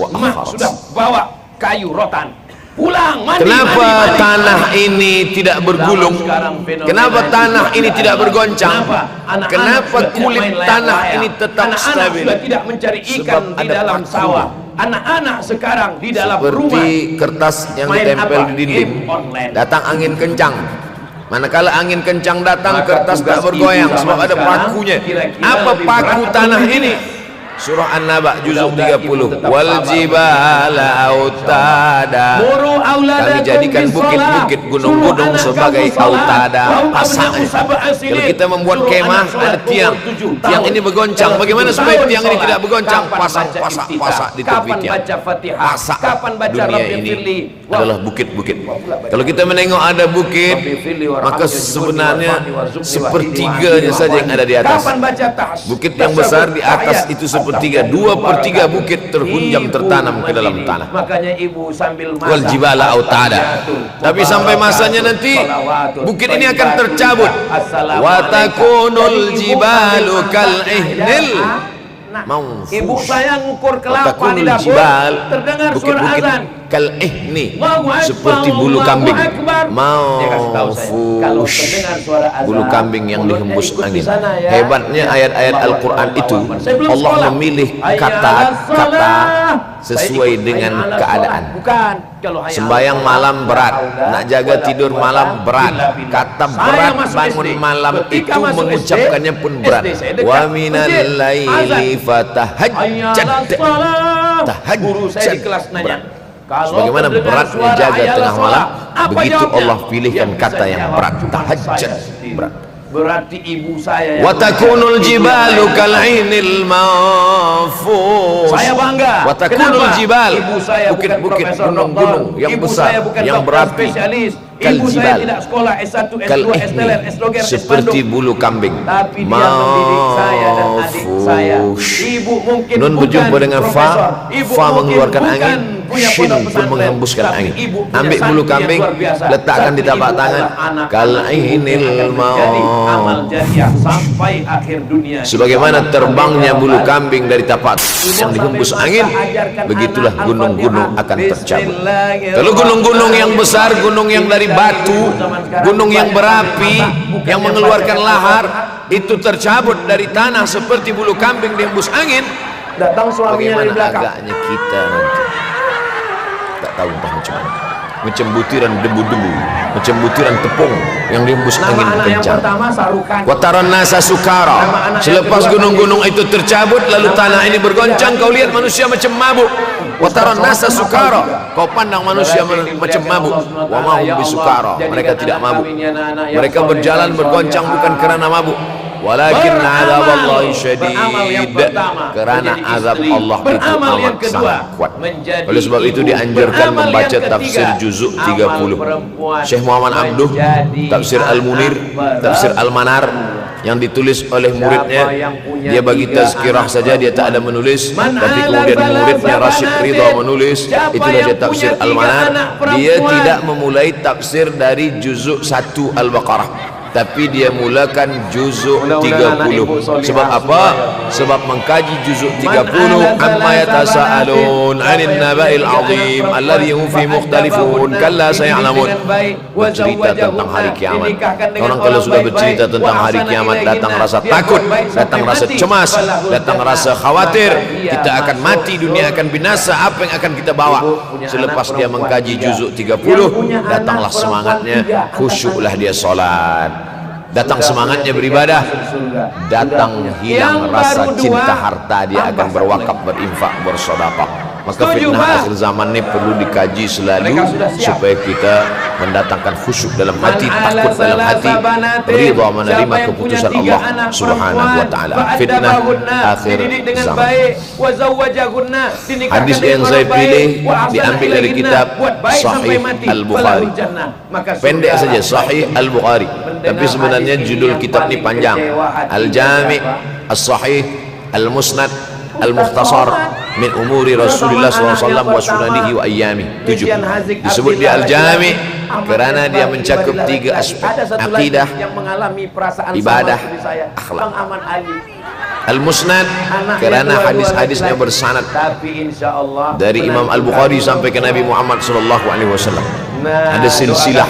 wa akharat. Sudah bawa kayu rotan. Pulang, mandi, kenapa mandi, tanah ini tidak bergulung? Kenapa tanah ini tidak bergoncang? Kenapa kulit tanah ini tetap stabil? Sudah tidak mencari ikan di dalam sawah. Anak-anak sekarang di dalam rumah seperti kertas yang ditempel di dinding. Datang angin kencang, manakala angin kencang datang, kertas tak bergoyang sebab ada pakunya. Apa paku tanah ini? Surah An-Naba juzuk 30. Wal jibala autada, kami jadikan bukit-bukit, gunung-gunung sebagai autada, pasak. Kalau kita membuat kemah ada tiang, tiang ini bergoncang. Bagaimana supaya tiang ini tidak bergoncang? Pasak di tepi tiang. Pasak. Dunia ini adalah bukit-bukit. Kalau kita menengok ada bukit, maka sebenarnya sepertiganya saja yang ada di atas. Bukit yang besar di atas itu sepertiga, 2/3 bukit terhunjam tertanam ke dalam tanah. Makanya ibu sambil masak, wal jibala autada. Tapi sampai masanya nanti bukit ini akan tercabut. Wa takunul jibalu kal ihnil. Ibu saya ngukur kelapa di dapur, terdengar suara azan. Kal ihni, seperti bulu kambing. Maufush, bulu kambing yang dihembus angin. Hebatnya ayat-ayat Al-Quran itu, Allah memilih kata-kata sesuai dengan keadaan. Sembayang malam berat, nak jaga tidur malam berat. Kata berat bangun malam itu mengucapkannya pun berat. Wa minal laili fatahajjad, tahajjad berat. Sebagaimana beratnya jaga tengah malam, begitu Allah pilihkan kata yang berat, tahajjud berat. Berarti ibu saya wa takunul jibalu kal ainil manfus. Saya bangga. Wa takunul jibal, bukit-bukit, gunung-gunung yang besar, yang berapi. Ibu saya tidak sekolah S1, S2, S3, S3, seperti bulu kambing. Tapi dia mendidik saya dan adik saya. Ibu mungkin nun berjumpa dengan fa mengeluarkan angin, shin pun menghembuskan angin. Ambil bulu kambing, letakkan di tapak tangan, kalainil maut, sebagaimana terbangnya bulu kambing dari tapak yang dihembus angin, begitulah gunung-gunung akan tercabut. Kalau gunung-gunung yang besar, gunung yang dari batu, gunung yang berapi, yang mengeluarkan lahar, itu tercabut dari tanah seperti bulu kambing dihembus angin, bagaimana agaknya kita nanti? Tak tahu entah macam mana. Macam butiran debu-debu, macam butiran tepung yang dihembus angin kencang. Wataran nasa sukara. Selepas gunung-gunung itu tercabut, lalu tanah ini bergoncang, kau lihat manusia macam mabuk. Wataran nasa sukara. Kau pandang manusia macam mabuk. Wa ma hum bisukara. Mereka tidak mabuk. Mereka berjalan bergoncang bukan karena mabuk. Walakin azab Allah syadid, kerana azab Allah itu amat sangat kuat. Oleh sebab itu dianjurkan membaca tafsir juzuk 30. Syekh Muhammad Abduh, tafsir Al-Munir, tafsir Al-Manar, yang ditulis oleh muridnya. Dia bagi tazkirah saja, dia tak ada menulis, tapi kemudian muridnya Rashid Ridha menulis. Itulah dia tafsir Al-Manar. Dia tidak memulai tafsir dari juzuk 1 Al-Baqarah, tapi dia mulakan juzuk 30. Sebab apa? Sebab mengkaji juzuk 30, amma yatasaalun 'anil naba'il 'azim alladhi hum fi mukhtalifun kalla saya'lamun. Bercerita tentang hari kiamat. Orang kalau sudah bercerita tentang hari kiamat, datang rasa takut, datang rasa cemas, datang rasa khawatir, kita akan mati, dunia akan binasa, apa yang akan kita bawa? Selepas dia mengkaji juzuk 30, datanglah semangatnya, khusyuklah dia salat, datang semangatnya beribadah, datang hilang rasa cinta harta, dia akan berwakaf, berinfak, bersedekah. Maka fitnah akhir zaman ini perlu dikaji selalu supaya kita mendatangkan khusyuk dalam hati, takut dalam hati, ridha menerima keputusan Allah Subhanahu wa taala. Fitnah akhir zaman. Hadis yang saya pilih diambil dari kitab Sahih Al-Bukhari. Pendek saja, Sahih Al-Bukhari, tapi sebenarnya judul kitab ini panjang. Al-Jami' As-Sahih Al-Musnad Al-Mukhtasar min umuri Rasulullah SAW wa sunanihi wa ayyami. 7. Disebut dia Al-Jami' kerana dia mencakup 3 aspek: akidah, ibadah, akhlak. Al-Musnad kerana hadis-hadisnya bersanad dari Imam Al-Bukhari sampai ke Nabi Muhammad SAW. Ada silsilah.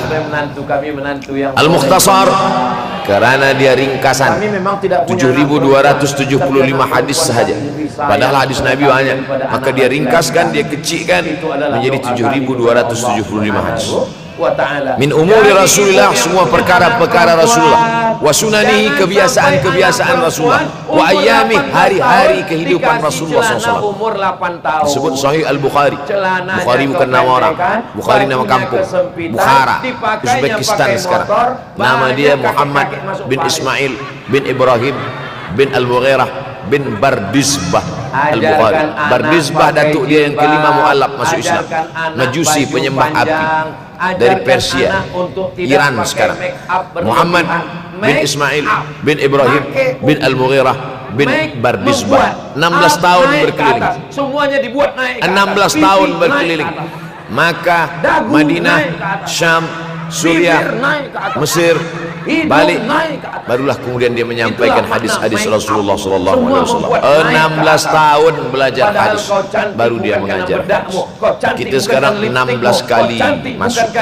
Al-Mukhtasar kerana dia ringkasan, 7.275 hadis sahaja, padahal hadis Nabi banyak, maka dia ringkaskan, dia kecilkan menjadi 7.275 hadis. Min umuri Rasulullah, semua perkara-perkara Rasulullah, wa sunani, kebiasaan-kebiasaan Rasulullah, wa ayyami, hari-hari kehidupan Rasulullah SAW. Disebut Sahih Al-Bukhari. Bukhari bukan nama orang, Bukhari nama kampung, Bukhara, Uzbekistan sekarang. Nama dia Muhammad bin Ismail bin Ibrahim bin Al-Mughirah bin Bardizbah Al-Bukhari. Bardizbah datuk dia yang kelima mu'alaf masuk Islam, Majusi, penyembah api dari Persia, Iran sekarang. Muhammad bin Ismail bin Ibrahim bin Al-Mughirah bin Bardizbah. 16 tahun berkeliling, semuanya dibuat naik 16 tahun berkeliling. Maka Madinah, Syam, Suriah, Mesir, balik, barulah kemudian dia menyampaikan hadis-hadis Rasulullah SAW. 16 tahun belajar hadis, baru dia mengajar hadis. Kita sekarang 16 kali masuk.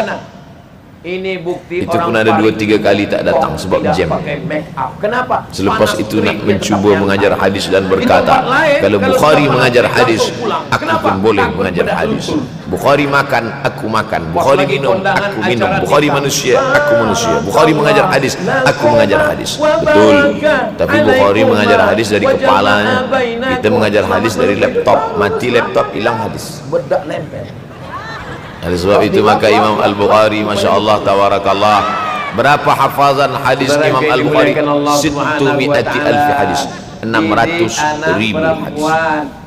Ini bukti itu pun ada 2-3 kali tak datang sebab jam. Kenapa? Selepas itu nak mencuba mengajar hadis dan berkata, kalau Bukhari mengajar hadis, aku pun boleh mengajar hadis. Bukhari makan, aku makan. Bukhari minum, aku minum. Bukhari manusia, aku manusia. Bukhari mengajar hadis, aku mengajar hadis. Betul. Tapi Bukhari mengajar hadis dari kepalanya, kita mengajar hadis dari laptop. Mati laptop, hilang hadis. Bedak lempel. Oleh sebab itu maka Imam Al-Bukhari, Masya Allah, Tabarakallah, berapa hafazan hadis Imam Al-Bukhari? 600,000 hadis. 600.000 hadis.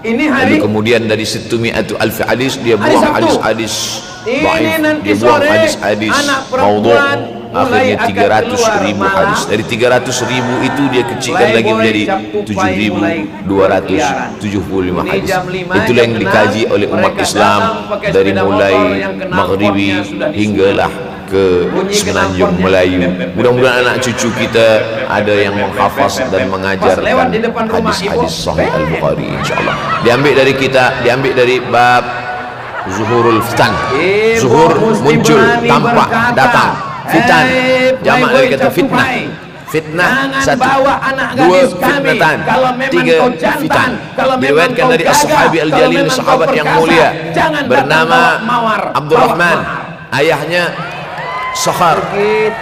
Ini hari Lalu kemudian dari 100 alfi hadis dia buang hadis-hadis ini dhaif, nanti dia buang sore hadis-hadis anak maudhu'. perempuan mulai Akhirnya akan 300.000 keluar hadis. Dari 300.000 itu dia kecilkan lagi menjadi 7.275 hadis. Itulah yang dikaji oleh umat Islam dari mulai Maghribi hinggalah ke Semenanjung Melayu. Mudah-mudahan anak cucu kita ada yang menghafaz dan mengajarkan hadis-hadis Sahih Al-Bukhari, insyaallah. Diambil dari kita, diambil dari bab zuhurul fitan. Zuhur muncul, tampak, datang. Fitan, jamak dari kata fitnah. Fitnah satu, dua fitnatan, tiga fitan. Diriwayatkan dari as-sahabi al-jalil, sahabat yang mulia bernama Abdurrahman, ayahnya Sakhar,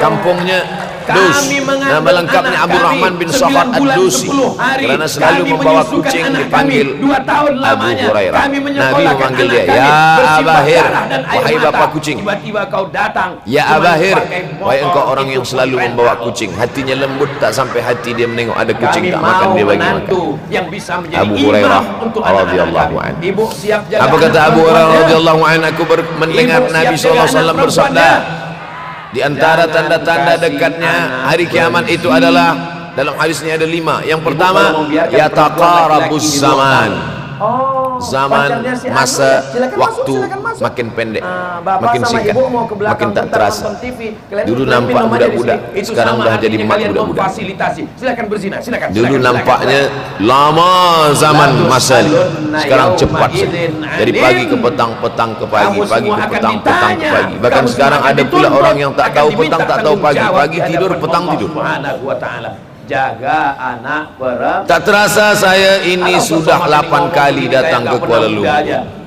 kampungnya Dus. Nama lengkapnya Abdurrahman bin Sakhar ad-Dusi. Karena selalu membawa kucing dipanggil Abu Hurairah. Nabi memanggil dia, ya Abahir, wahai bapak kucing. Ya Abahir, wahai engkau orang yang selalu membawa kucing. Hatinya lembut, tak sampai hati dia menengok ada kucing, tak makan dia bagi makan. Abu Hurairah radhiyallahu anhu. Apa kata Abu Hurairah radhiyallahu anhu? Aku mendengar Nabi SAW bersabda, di antara tanda-tanda dekatnya hari kiamat itu adalah, dalam hadisnya ada 5. Yang pertama, yataqarabuz zaman. Zaman, masa, waktu makin pendek, makin singkat, makin tak terasa. Dulu nampak budak-budak, sekarang dah jadi mak budak-budak. Dulu nampaknya lama zaman masa ni, sekarang cepat saja. Dari pagi ke petang, petang ke pagi, pagi ke petang, petang ke pagi. Bahkan sekarang ada pula orang yang tak tahu petang, tak tahu pagi, pagi tidur, petang tidur. Jaga anak perempuan. Tak terasa saya ini sudah 8 kali datang ke Kuala Lumpur.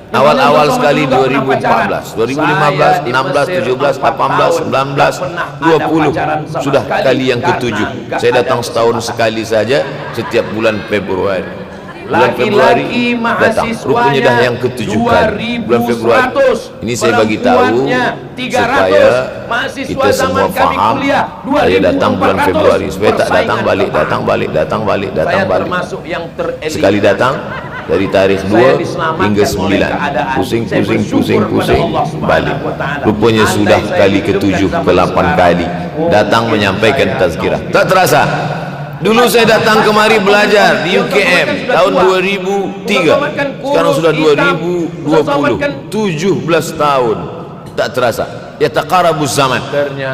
Awal-awal sekali 2014, 2015, 16, 17, 18, 19, 20. Sudah kali yang ke-7. Saya datang setahun sekali saja, setiap bulan Februari. Bulan Februari datang, rupanya dah yang ke-7 kali. Bulan Februari ini saya bagi tahu supaya kita semua faham. Saya datang bulan Februari, supaya tak datang balik, datang balik, datang balik, datang balik. Sekali datang dari tarikh 2 hingga 9, pusing, pusing, pusing, pusing, balik. Rupanya sudah kali ke-7 ke-8 kali datang menyampaikan tazkirah. Tak terasa. Dulu saya datang kemari belajar di UKM tahun 2003. Sekarang sudah 2020, 17 tahun. Tak terasa. Yataqarabuz zaman.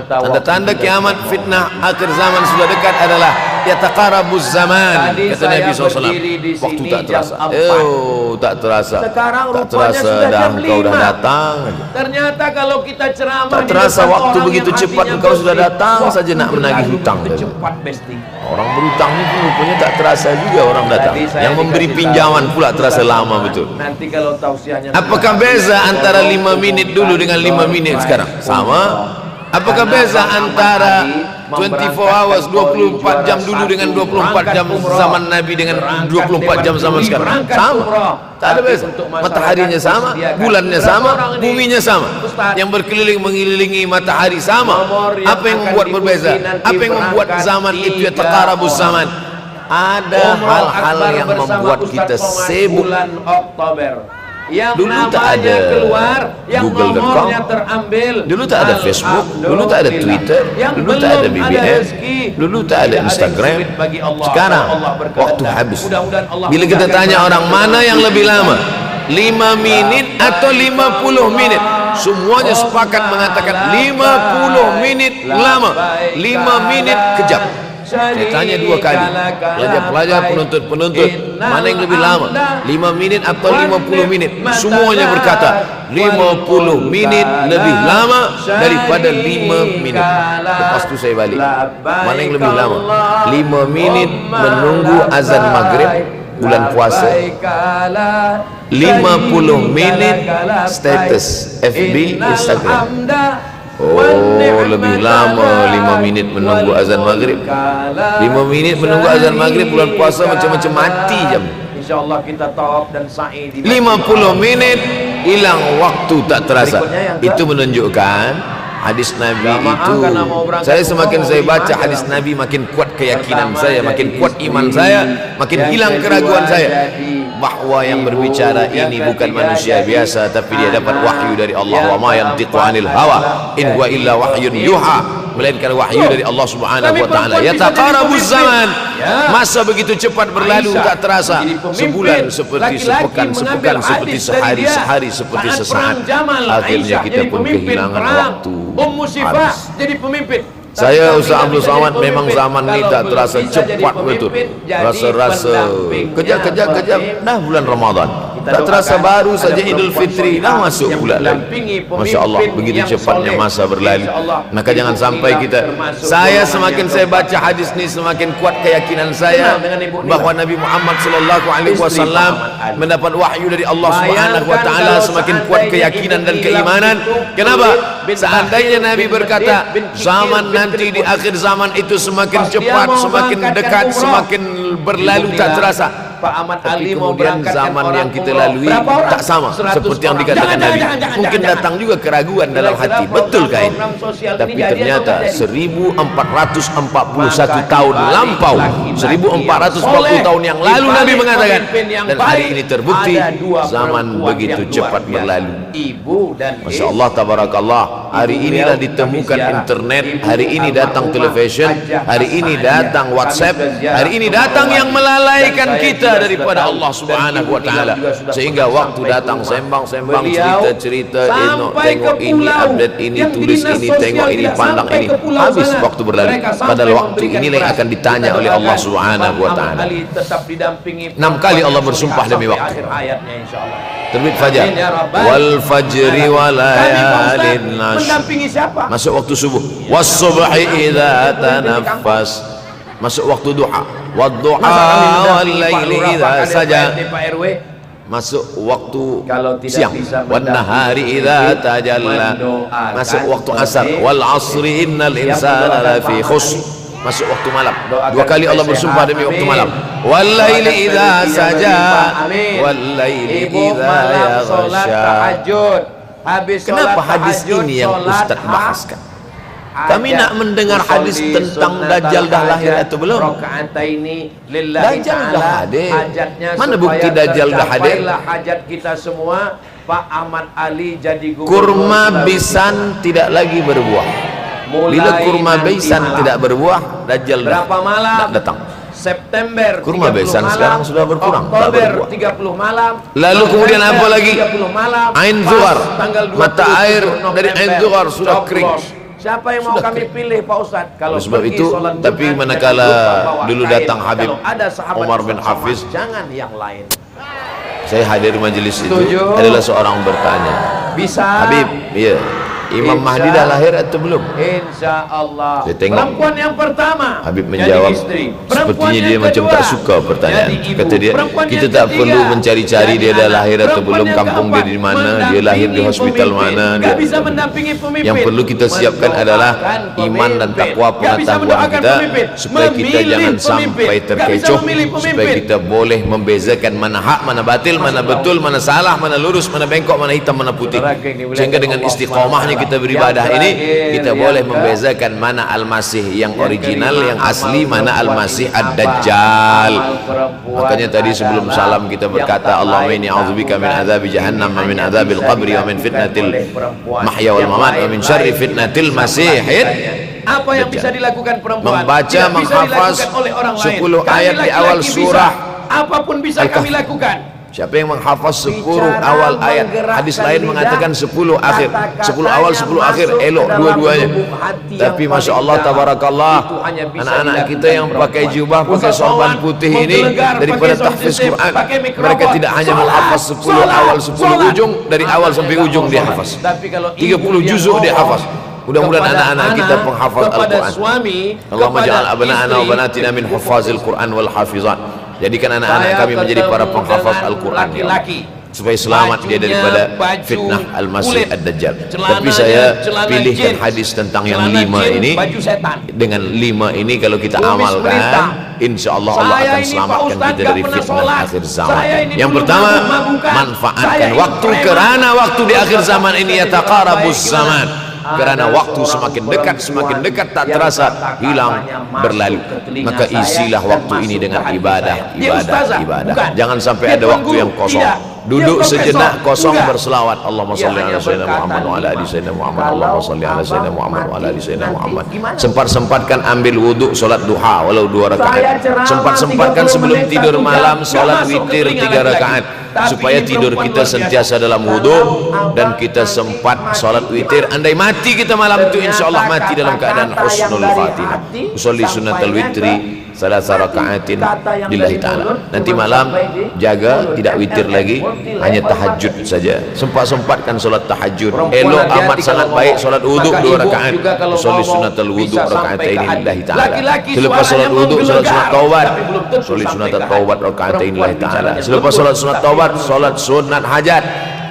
Tanda-tanda kiamat, fitnah akhir zaman sudah dekat adalah yataqarabuz zaman. Kata Nabi SAW, waktu tak terasa. Tak terasa. Tak terasa dah engkau dah datang. Ternyata kalau kita ceramah, tak terasa waktu begitu cepat engkau sudah datang saja nak menagih hutang. Orang berhutang ni pun rupanya tak terasa juga orang datang. Yang memberi pinjaman pula terasa lama betul. Nanti kalau tausiahnya, apakah beza antara 5 minit dulu dengan 5 minit sekarang? Sama. Apakah beza antara 24 hours, 24 jam dulu dengan 24 jam zaman Nabi dengan 24 jam zaman sekarang? Sama. Tak ada beza. Mataharinya sama, bulannya sama, buminya sama. Yang berkeliling mengelilingi matahari sama. Apa yang membuat berbeza? Apa yang membuat zaman itu ya taqarabuz zaman? Ada hal-hal yang membuat kita sibuk. Dulu tak ada Google.com, dulu tak ada Facebook, dulu tak ada Twitter, dulu tak ada BBM, dulu tak ada Instagram. Sekarang waktu habis. Bila kita tanya orang mana yang lebih lama, 5 minit atau 50 minit, semuanya sepakat mengatakan 50 menit lama, 5 menit kejam. Saya tanya 2 kali, pelajar-pelajar, penuntut-penuntut, mana yang lebih lama, 5 minit atau 50 minit? Semuanya berkata 50 menit lebih lama daripada 5 minit. Lepas tu saya balik, mana yang lebih lama? 5 minit menunggu azan maghrib bulan puasa, 50 menit status FB, Instagram. Lebih lama 5 minit menunggu azan maghrib. 5 minit menunggu azan maghrib bulan puasa macam-macam mati jam. InsyaAllah kita tawaf dan sa'i di 50 menit hilang waktu tak terasa. Itu menunjukkan hadis Nabi itu, saya semakin saya baca hadis Nabi makin kuat keyakinan saya, makin kuat iman saya, makin hilang keraguan saya bahwa yang berbicara ini bukan manusia biasa, tapi dia dapat wahyu dari Allah. Wa ma yantiqu 'anil hawa in huwa illa wahyun yuha, melainkan wahyu dari Allah Subhanahu wa taala. Yataqarabuz zaman, masa begitu cepat berlalu tak terasa. Sebulan seperti sepekan, sepekan seperti sehari, sehari seperti sesaat. Akhirnya kita pun kehilangan waktu. Habis. jadi pemimpin. Saya Ustaz Abdul Somad, memang zaman ini tak terasa cepat betul. Rasa-rasa kejap-kejap dah bulan Ramadan. Tak terasa baru saja Idul Fitri dah masuk pula lagi. Masya Allah, begitu cepatnya masa berlalu. Maka jangan sampai kita, saya semakin saya baca hadis ni semakin kuat keyakinan saya bahwa Nabi Muhammad sallallahu alaihi wasallam mendapat wahyu dari Allah Subhanahu wa taala. Semakin kuat keyakinan dan keimanan. Kenapa? Seandainya Nabi berkata zaman nanti di akhir zaman itu semakin cepat, semakin dekat, semakin berlalu tak terasa. Pak Ahmad Tapi Ali mau kemudian berangkatkan zaman orang yang kita umroh. lalui Berapa orang? tak sama 100 seperti yang orang. dikatakan Jangan, Nabi. jangan, Mungkin jangan. datang juga keraguan dalam hati. Kira-kira Betul kah ini? program sosial ini Tapi jadi atau ternyata tidak jadi? 1441 tahun lampau, 1440 tahun yang lalu Nabi mengatakan, dan hari ini terbukti zaman begitu cepat berlalu. Ibu dan Masya Allah, tabarakallah. Hari inilah ditemukan internet, hari ini datang television, hari ini datang WhatsApp, hari ini datang yang melalaikan kita daripada Allah Subhanahu wa taala, sehingga waktu datang sembang-sembang, cerita-cerita, tengok ini, update ini, tulis ini, tengok ini, pandang ini, habis waktu berlalu. Padahal waktu inilah yang akan ditanya oleh Allah Subhanahu wa taala. 6 kali Allah bersumpah demi waktu. Terbit fajar, wal fajri wa layalin nashr, mendampingi siapa? masuk waktu subuh, was subhi idza tanaffas, masuk waktu duha, wad duha wal laili idza saja, masuk waktu siang, wan nahari idza tajalla, masuk waktu asar, wal asri innal insana lafi khusr, masuk waktu malam. 2 kali Allah bersumpah demi waktu malam, wal laili idza saja, wal laili idza yaghsha. Kenapa hadis ini yang Ustaz bahaskan? Kami nak mendengar hadis tentang Dajjal dah lahir atau belum? Dajjal dah hadir. Mana bukti Dajjal dah hadir? Hajat kita semua, Pak Ahmad Ali jadi Kurma bisan tidak lagi berbuah. Bila kurma bisan tidak berbuah, Dajjal dah datang. September kurma besan sekarang sudah berkurang, tak Oktober berbuah. 30 malam. Lalu kemudian apa lagi? 30 malam. Ain Zuhar, mata air dari Ain Zuhar sudah kering. Siapa yang mau kami pilih Pak Ustadz? Kalau sebab pergi itu, sholat tapi Jumat, manakala jangan lupa bawa dulu kain. datang Habib Kalau ada sahabat Umar bin bersama, Hafiz, jangan yang lain. saya hadir majelis itu, Setuju. adalah seorang bertanya, Bisa Habib, iya, Imam Mahdi dah lahir atau belum? Insya Allah. Saya tengok Perempuan yang pertama Habib jadi menjawab, istri. sepertinya dia yang macam kedua tak suka pertanyaan. jadi ibu. Kata dia, Perempuan kita yang tak ketiga perlu mencari-cari dia dah jadi lahir anak. atau belum, Perempuan kampung yang dia di keempat, mana, dia lahir di hospital mendampingi mana, pemimpin. dia. Gak bisa mendampingi pemimpin. Yang perlu kita siapkan adalah Mendoakan iman dan pemimpin. takwa Gak bisa pengetahuan mendoakan kita, pemimpin. supaya kita Memilih jangan pemimpin. sampai Gak bisa terkecoh, memilih supaya pemimpin. kita boleh membezakan mana hak, mana batil, mana betul, mana salah, mana lurus, mana bengkok, mana hitam, mana putih. Sehingga dengan istiqomahnya kita beribadah ini, kita boleh membezakan mana Al-Masih yang original, yang asli, mana Al-Masih Ad-Dajjal. Makanya tadi sebelum salam kita berkata, Allahumma inni a'udzubika min azabi jahannam wa min azabil qabri wa min fitnatil mahya wal mamat wa min syarri fitnatil masihid. Apa yang bisa dilakukan perempuan? Membaca, Tidak bisa menghafaz dilakukan oleh orang lain. 10 Kami ayat di awal laki-laki surah bisa. Apapun bisa Al-Kahf. kami lakukan. Siapa yang menghafaz 10 awal ayat, hadis lain mengatakan 10 akhir, 10 awal 10 akhir, elok dua-duanya. Tapi Masya Allah, tabarakallah, anak-anak kita yang pakai jubah, pakai sorban putih ini, daripada tahfiz Quran, mereka tidak hanya menghafaz 10 awal 10 ujung, dari awal sampai ujung dia hafaz, 30 juzuk dia hafaz. Mudah-mudahan anak-anak kita penghafaz Al-Quran. Allahumma ja'al abna'ana wa banatina min hufazil Quran wal hafizan. Jadikan anak-anak kami menjadi para penghafaz Al-Quran, ya Allah, supaya selamat dia daripada fitnah Al-Masih Ad-Dajjal. Tapi saya pilihkan hadis tentang yang 5 ini. Dengan 5 ini kalau kita amalkan, insya Allah Allah akan selamatkan kita dari fitnah akhir zaman. Yang pertama, manfaatkan waktu, kerana waktu di akhir zaman ini yataqarabuz zaman. Karena waktu semakin dekat tak terasa hilang berlalu. Maka isilah waktu ini dengan ibadah. Jangan sampai ada waktu yang kosong. Duduk sejenak kosong berselawat. Allahumma shalli ala sayyidina Muhammad wa ala ali sayyidina Muhammad. Allahumma shalli ala sayyidina Muhammad wa ala ali sayyidina Muhammad. Sempat-sempatkan ambil wudhu salat duha walau 2 rakaat. Sempat-sempatkan sebelum tidur malam salat witir 3 rakaat, supaya tidur kita sentiasa dalam wudhu dan kita sempat salat witir. Andai mati kita malam itu, insyaallah mati dalam keadaan husnul khatimah. Usolli sunnatul witri salasa raka'atin lillahi ta'ala. Nanti malam jaga tidak witir lagi, hanya tahajud saja. Sempat-sempatkan solat tahajud. Elok amat sangat baik solat wudhu 2 rakaat. Usolli sunnatul wudhu raka'atain lillahi ta'ala. Selepas solat wudhu solat sunat taubat. Usolli sunatat taubat raka'atain lillahi ta'ala. Selepas solat sunat taubat solat sunat hajat.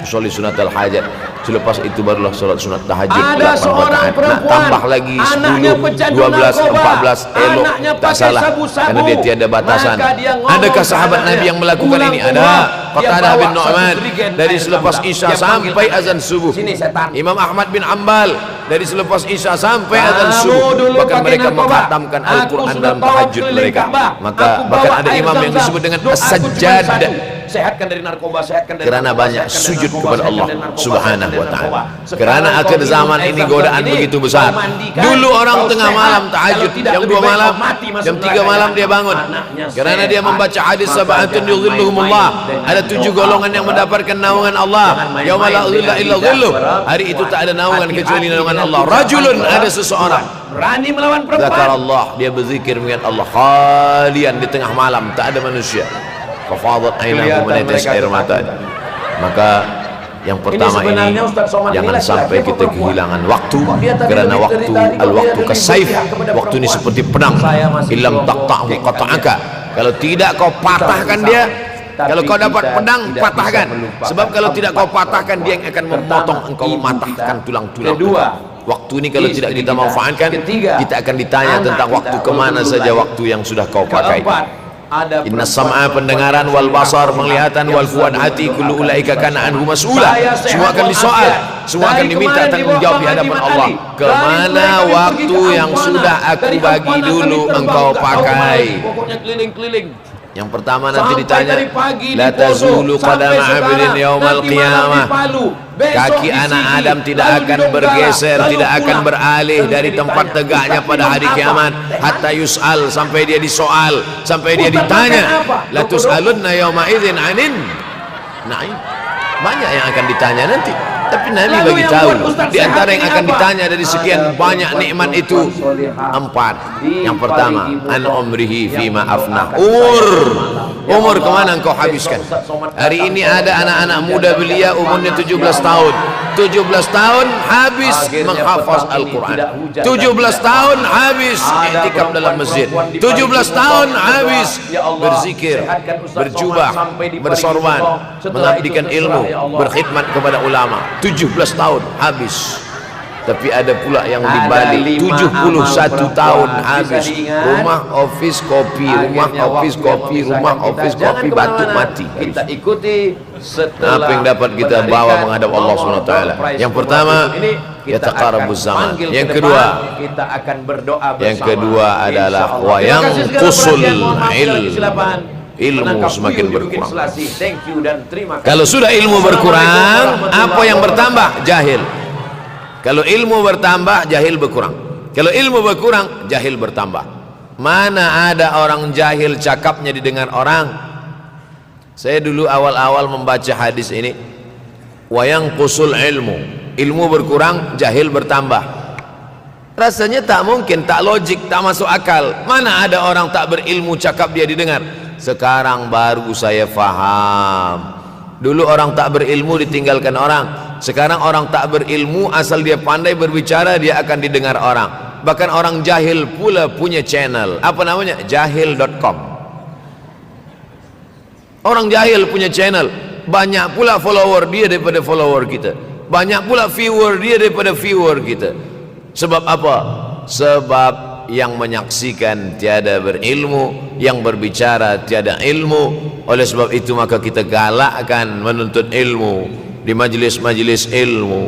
Usolli sunatul hajat. Selepas itu barulah solat sunat tahajud 8 rakaat. Nak tambah lagi 10, 12, 14 elok tak salah, karena dia tiada batasan. Adakah sahabat Nabi yang melakukan ini? Ada. Qatadah bin Nu'man dari selepas Isya sampai azan subuh. Imam Ahmad bin Ambal dari selepas Isya sampai azan subuh. Bahkan mereka mengkhatamkan Al-Quran dalam tahajud mereka. Maka bahkan ada imam yang disebut dengan as-sajjad, sehatkan dari narkoba, sehatkan dari kerana banyak sujud kepada Allah Subhanahu wa ta'ala. Kerana akhir zaman ini godaan begitu besar. Dulu orang tengah malam tahajud, jam 2 malam, jam 3 malam dia bangun, kerana dia membaca hadis sab'atun yudhilluhumullah. Ada 7 golongan yang mendapatkan naungan Allah, yauma la dhilla illa dhilluh. Hari itu tak ada naungan kecuali naungan Allah. Rajulun, ada seseorang berani melawan perempuan. Zakarallah, dia berzikir mengingat Allah khalian di tengah malam, tak ada manusia. Fafadat ainahu, menetes air mata. Maka yang pertama ini jangan sampai kita kehilangan waktu, kerana waktu al-waktu kasaif. Waktu ini seperti pedang, illam taqta'hu qata'aka. Kalau tidak kau patahkan dia, kalau kau dapat pedang patahkan, sebab kalau tidak kau patahkan dia yang akan memotong engkau, mematahkan tulang-tulang. Waktu ini kalau tidak kita manfaatkan, kita akan ditanya tentang waktu, kemana saja waktu yang sudah kau pakai. Inna sam'a, pendengaran, wal basar, penglihatan, wal fuad, hati, kullu ulaika kana anhu mas'ula. Semua akan disoal, semua akan diminta tanggung jawab di hadapan Allah. Kemana waktu yang sudah aku bagi dulu engkau pakai? Pokoknya keliling-keliling. Yang pertama nanti ditanya, la tazulu qadama 'abdin yaumal qiyamah. Kaki anak Adam tidak akan bergeser, tidak akan beralih dari tempat tegaknya pada hari kiamat, hatta yus'al, sampai dia disoal, sampai dia ditanya. La tus'alunna yauma idzin 'anin na'im. Banyak yang akan ditanya nanti, tapi Nabi bagi tahu di antara yang akan ditanya dari sekian banyak nikmat itu 4. Yang pertama, an umrihi fima afnah. Umur kemana engkau habiskan? Hari ini ada anak-anak muda belia umurnya 17 tahun. 17 tahun habis menghafaz Al-Quran. 17 tahun habis i'tikaf dalam masjid. 17 tahun habis berzikir, berjubah, bersorban, mengabdikan ilmu, berkhidmat kepada ulama. 17 tahun habis. Tapi ada pula yang di Bali 71 tahun habis. Rumah office kopi, rumah office kopi, rumah office kopi, batuk mati. Kita ikuti setelah apa yang dapat kita bawa menghadap Allah SWT. Yang pertama, yataqarabuz zaman. Yang kedua, kita akan berdoa bersama. Yang kedua adalah wa yang qusul ilmu semakin berkurang. Kalau sudah ilmu berkurang, apa yang bertambah? Jahil. Kalau ilmu bertambah, jahil berkurang. Kalau ilmu berkurang, jahil bertambah. Mana ada orang jahil cakapnya didengar orang. Saya dulu awal-awal membaca hadis ini, wa yanqusul ilmu, ilmu berkurang, jahil bertambah. Rasanya tak mungkin, tak logik, tak masuk akal. Mana ada orang tak berilmu cakap dia didengar. Sekarang baru saya faham. Dulu orang tak berilmu ditinggalkan orang. Sekarang orang tak berilmu, asal dia pandai berbicara, dia akan didengar orang. Bahkan orang jahil pula punya channel. Apa namanya? Jahil.com. Orang jahil punya channel. Banyak pula follower dia daripada follower kita. Banyak pula viewer dia daripada viewer kita. Sebab apa? Sebab yang menyaksikan tiada berilmu, yang berbicara tiada ilmu. Oleh sebab itu maka kita galakkan menuntut ilmu di majlis-majlis ilmu.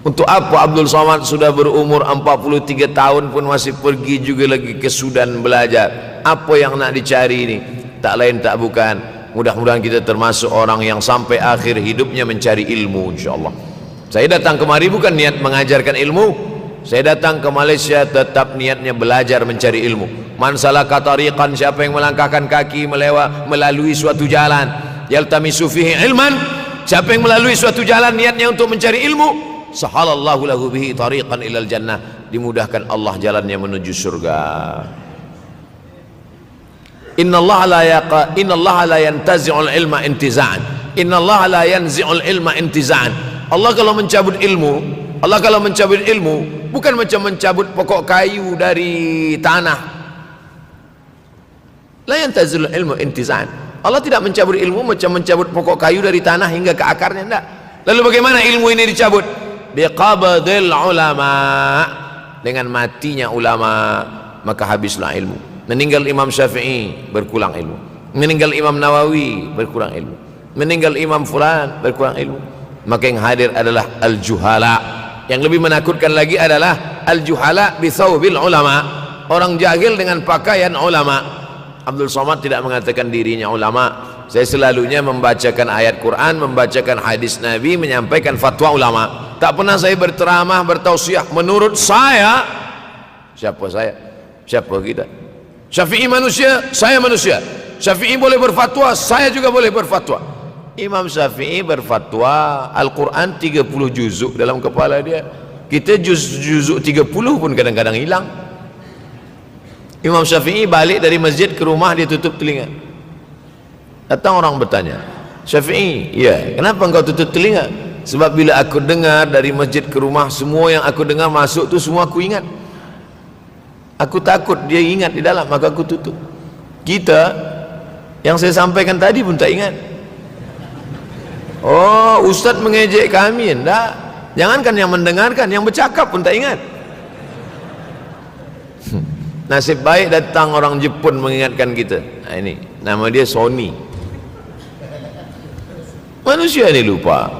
Untuk apa Abdul Somad sudah berumur 43 tahun pun masih pergi juga lagi ke Sudan belajar? Apa yang nak dicari ini? Tak lain tak bukan, mudah-mudahan kita termasuk orang yang sampai akhir hidupnya mencari ilmu, insyaAllah. Saya datang kemari bukan niat mengajarkan ilmu, saya datang ke Malaysia tetap niatnya belajar mencari ilmu. Man salaka tariqan, siapa yang melangkahkan kaki melalui suatu jalan, yaltamisu fihi ilman, siapa yang melalui suatu jalan niatnya untuk mencari ilmu, sahalallahu lahu bihi tariqan ilal jannah, dimudahkan Allah jalannya menuju surga. Innallaha la yantazi'ul ilma intiza'an, innallaha la yanzi'ul ilma intiza'an. Allah kalau mencabut ilmu bukan macam mencabut pokok kayu dari tanah. La yantazi'ul ilmu intiza'an. Allah tidak mencabut ilmu macam mencabut pokok kayu dari tanah hingga ke akarnya, enggak. Lalu bagaimana ilmu ini dicabut? Biqabdil ulama, dengan matinya ulama maka habislah ilmu. Meninggal Imam Syafi'i berkurang ilmu, meninggal Imam Nawawi berkurang ilmu, meninggal Imam Fulan berkurang ilmu. Maka yang hadir adalah al-juhala. Yang lebih menakutkan lagi adalah al-juhala bi thawbil ulama, orang jahil dengan pakaian ulama. Abdul Somad tidak mengatakan dirinya ulama. Saya selalunya membacakan ayat Quran, membacakan hadis Nabi, menyampaikan fatwa ulama. Tak pernah saya berteramah, bertausiah. Menurut saya, siapa saya? Siapa kita? Syafi'i manusia, saya manusia. Syafi'i boleh berfatwa, saya juga boleh berfatwa. Imam Syafi'i berfatwa Al-Quran 30 juzuk dalam kepala dia. Kita juzuk 30 pun kadang-kadang hilang. Imam Syafi'i balik dari masjid ke rumah, dia tutup telinga. Datang orang bertanya, Syafi'i, ya, kenapa engkau tutup telinga? Sebab bila aku dengar dari masjid ke rumah, semua yang aku dengar masuk tu semua aku ingat. Aku takut dia ingat di dalam, maka aku tutup. Kita yang saya sampaikan tadi pun tak ingat. Oh, ustaz mengejek kami, enggak. Jangankan yang mendengarkan, yang bercakap pun tak ingat. Nasib baik datang orang Jepun mengingatkan kita. Nah, ini nama dia Sony. Manusia ini lupa.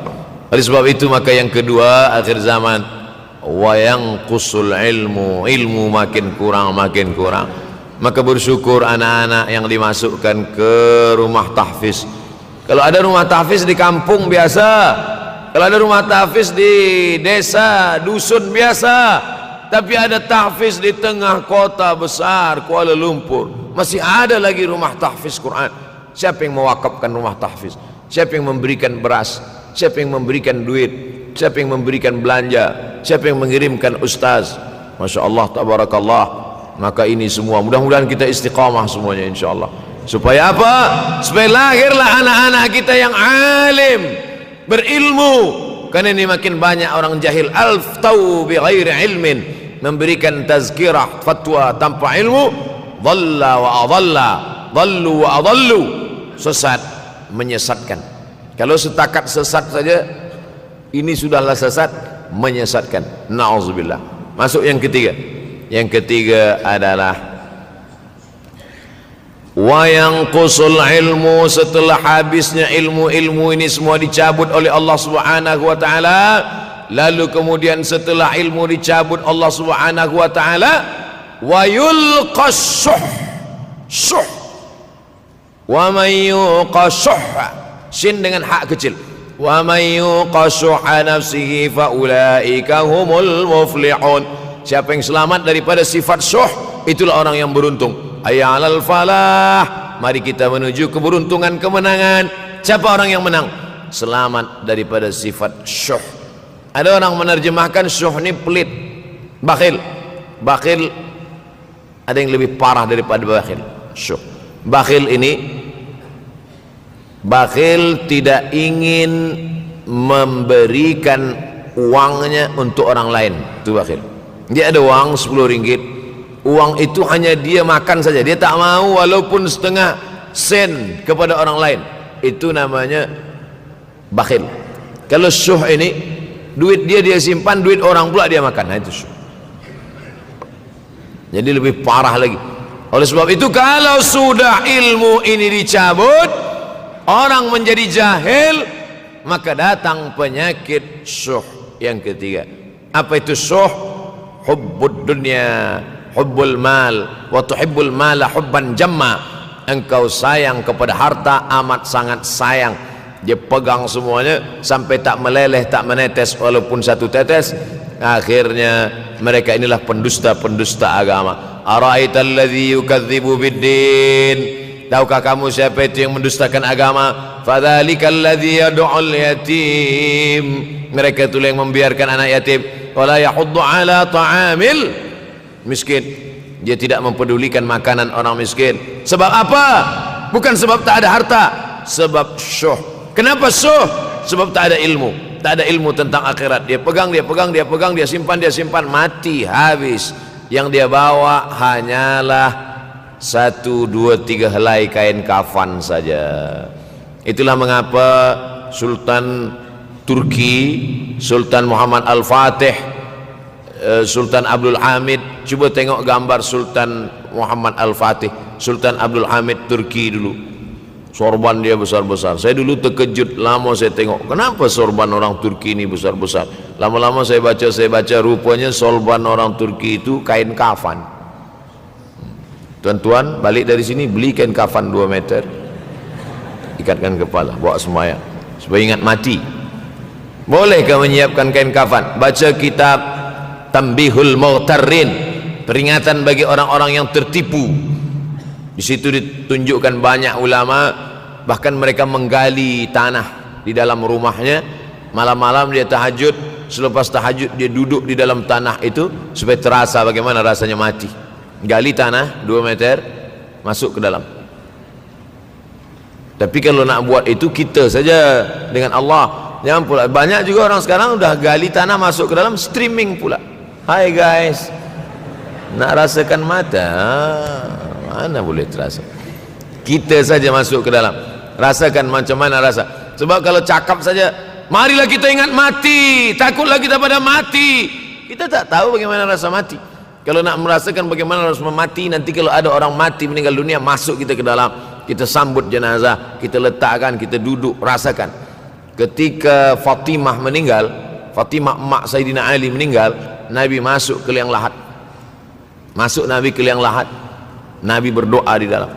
Oleh sebab itu maka yang kedua akhir zaman, wayang kusul ilmu makin kurang. Maka bersyukur anak-anak yang dimasukkan ke rumah tahfiz. Kalau ada rumah tahfiz di kampung biasa, kalau ada rumah tahfiz di desa dusun biasa, tapi ada tahfiz di tengah kota besar Kuala Lumpur, masih ada lagi rumah tahfiz Quran. Siapa yang mewakafkan rumah tahfiz? Siapa yang memberikan beras? Siapa yang memberikan duit? Siapa yang memberikan belanja? Siapa yang mengirimkan ustaz? Masya Allah, tabarakallah. Maka ini semua mudah-mudahan kita istiqamah semuanya insyaAllah. Supaya apa? Supaya lahirlah anak-anak kita yang alim, berilmu. Karena ini makin banyak orang jahil. Al-ftau bi ghairi ilmin, memberikan tazkirah, fatwa tanpa ilmu. Dhalla wa adalla, dhallu wa adallu, sesat, menyesatkan. Kalau setakat sesat saja, ini sudahlah sesat, menyesatkan. Na'udzubillah. Masuk yang ketiga. Yang ketiga adalah wayanqusul ilmu, setelah habisnya ilmu ini semua dicabut oleh Allah Subhanahu wa taala. Lalu kemudian setelah ilmu dicabut Allah Subhanahu wa taala, wayulqas syuh. Wa may yuqashuh, sin dengan hak kecil. Wa may yuqashuh nafsihi fa ulaika humul muflihun. Siapa yang selamat daripada sifat syuh, itulah orang yang beruntung. Hayya 'alal falah, mari kita menuju keberuntungan, kemenangan. Siapa orang yang menang? Selamat daripada sifat syuh. Ada orang menerjemahkan syuh ini pelit, bakhil. Bakhil ada yang lebih parah daripada bakhil. Syuh. Bakhil ini, bakhil tidak ingin memberikan uangnya untuk orang lain. Itu bakhil. Dia ada uang 10 ringgit, uang itu hanya dia makan saja, dia tak mau walaupun setengah sen kepada orang lain. Itu namanya bakhil. Kalau syuh ini, duit dia simpan, duit orang pula dia makan. Nah, itu syuh. Jadi lebih parah lagi. Oleh sebab itu kalau sudah ilmu ini dicabut, orang menjadi jahil, maka datang penyakit syuh. Yang ketiga, apa itu syuh? Hubbud dunya, hubbul mal, wa tuhibbul mala hubban jamma. Engkau sayang kepada harta amat sangat sayang. Dia pegang semuanya sampai tak meleleh, tak menetes walaupun satu tetes. Akhirnya mereka inilah pendusta-pendusta agama. Ara'aital ladzi yukadzibu biddin. Tahukah kamu siapa itu yang mendustakan agama? Fadzalikal ladzi yad'ul yatim. Mereka itu yang membiarkan anak yatim. Wala yahuddu ala ta'amil miskin. Dia tidak mempedulikan makanan orang miskin. Sebab apa? Bukan sebab tak ada harta, sebab syuh. Kenapa syuh? Sebab tak ada ilmu. Tak ada ilmu tentang akhirat. Dia pegang, dia pegang, dia pegang, dia simpan, mati, habis. Yang dia bawa hanyalah 1, 2, 3 helai kain kafan saja. Itulah mengapa Sultan Turki, Sultan Muhammad Al-Fatih, Sultan Abdul Hamid, coba tengok gambar Sultan Muhammad Al-Fatih, Sultan Abdul Hamid Turki dulu. Sorban dia besar-besar. Saya dulu terkejut, lama saya tengok, kenapa sorban orang Turki ini besar-besar. Lama-lama saya baca, rupanya sorban orang Turki itu kain kafan. Tuan-tuan balik dari sini beli kain kafan 2 meter, ikatkan kepala, bawa sembahyang supaya ingat mati. Bolehkah menyiapkan kain kafan? Baca kitab Tanbihul Mughtarrin, peringatan bagi orang-orang yang tertipu. Di situ ditunjukkan banyak ulama, bahkan mereka menggali tanah di dalam rumahnya. Malam-malam dia tahajud, selepas tahajud dia duduk di dalam tanah itu supaya terasa bagaimana rasanya mati. Gali tanah 2 meter, masuk ke dalam. Tapi kalau nak buat itu kita saja dengan Allah. Jangan pula, banyak juga orang sekarang udah gali tanah masuk ke dalam, streaming pula. Hai guys, nak rasakan mata, mana boleh terasa. Kita saja masuk ke dalam, rasakan macam mana rasa. Sebab kalau cakap saja, marilah kita ingat mati, takutlah kita pada mati, kita tak tahu bagaimana rasa mati. Kalau nak merasakan bagaimana rasa mati, nanti kalau ada orang mati meninggal dunia, masuk kita ke dalam, kita sambut jenazah, kita letakkan, kita duduk, rasakan. Ketika Fatimah meninggal, Fatimah emak Sayyidina Ali meninggal, Nabi masuk ke liang lahat. Masuk Nabi ke liang lahat, Nabi berdoa di dalam.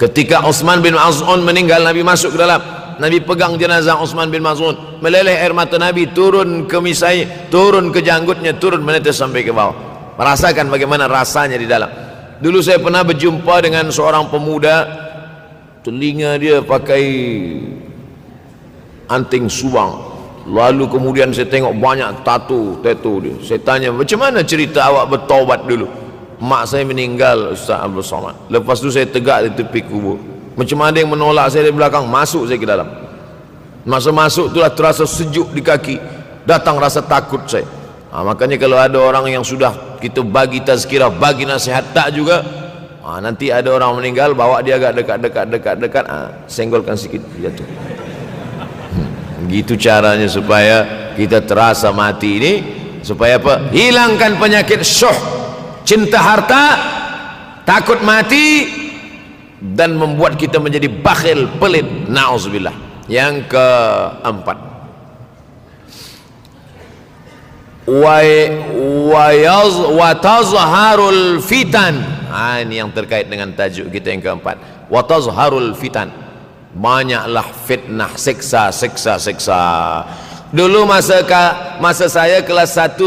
Ketika Utsman bin Maz'un meninggal, Nabi masuk ke dalam, Nabi pegang jenazah Utsman bin Maz'un, meleleh air mata Nabi turun ke misai, turun ke janggutnya, turun menetes sampai ke bawah. Merasakan bagaimana rasanya di dalam. Dulu saya pernah berjumpa dengan seorang pemuda, telinga dia pakai anting subang, lalu kemudian saya tengok banyak tato dia. Saya tanya, macam mana cerita awak bertaubat dulu? Mak saya meninggal, Ustaz Abdul Somad. Lepas tu saya tegak di tepi kubur. Macam ada yang menolak saya dari belakang, masuk saya ke dalam. Masa masuk itulah terasa sejuk di kaki, datang rasa takut saya. Makanya kalau ada orang yang sudah kita bagi tazkirah, bagi nasihat tak juga, nanti ada orang meninggal, bawa dia agak dekat, senggolkan sikit, jatuh. Gitu caranya supaya kita terasa mati ini, supaya apa? Hilangkan penyakit syuh, cinta harta, takut mati, dan membuat kita menjadi bakhil, pelit, na'udzubillah. Yang keempat, wa tazharul fitan. Ini yang terkait dengan tajuk kita yang keempat, wa tazharul fitan. Banyaklah fitnah, siksa. Dulu masa saya kelas 1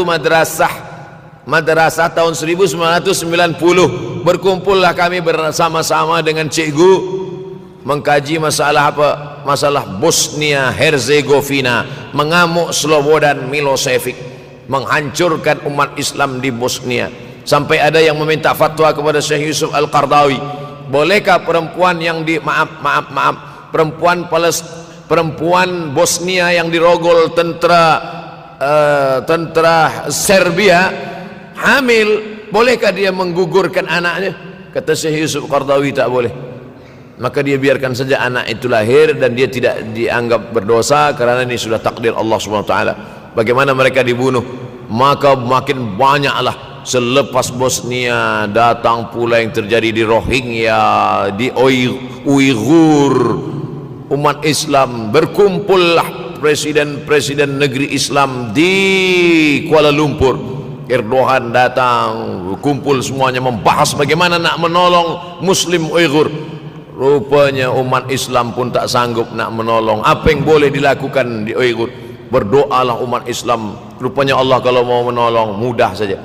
madrasah tahun 1990, berkumpullah kami bersama-sama dengan cikgu mengkaji masalah apa? Masalah Bosnia Herzegovina, mengamuk Slobodan Milosevic, menghancurkan umat Islam di Bosnia. Sampai ada yang meminta fatwa kepada Syekh Yusuf Al-Qardawi, bolehkah perempuan yang perempuan Bosnia yang dirogol tentara Serbia hamil, bolehkah dia menggugurkan anaknya? Kata Syekh Yusuf Qardawi, tak boleh. Maka dia biarkan saja anak itu lahir dan dia tidak dianggap berdosa karena ini sudah takdir Allah SWT. Bagaimana mereka dibunuh? Maka makin banyaklah selepas Bosnia datang pula yang terjadi di Rohingya, di Uighur. Umat Islam berkumpullah presiden-presiden negeri Islam di Kuala Lumpur. Erdogan datang, kumpul semuanya membahas bagaimana nak menolong Muslim Uighur. Rupanya umat Islam pun tak sanggup nak menolong. Apa yang boleh dilakukan di Uighur? Berdoalah umat Islam. Rupanya Allah kalau mau menolong mudah saja.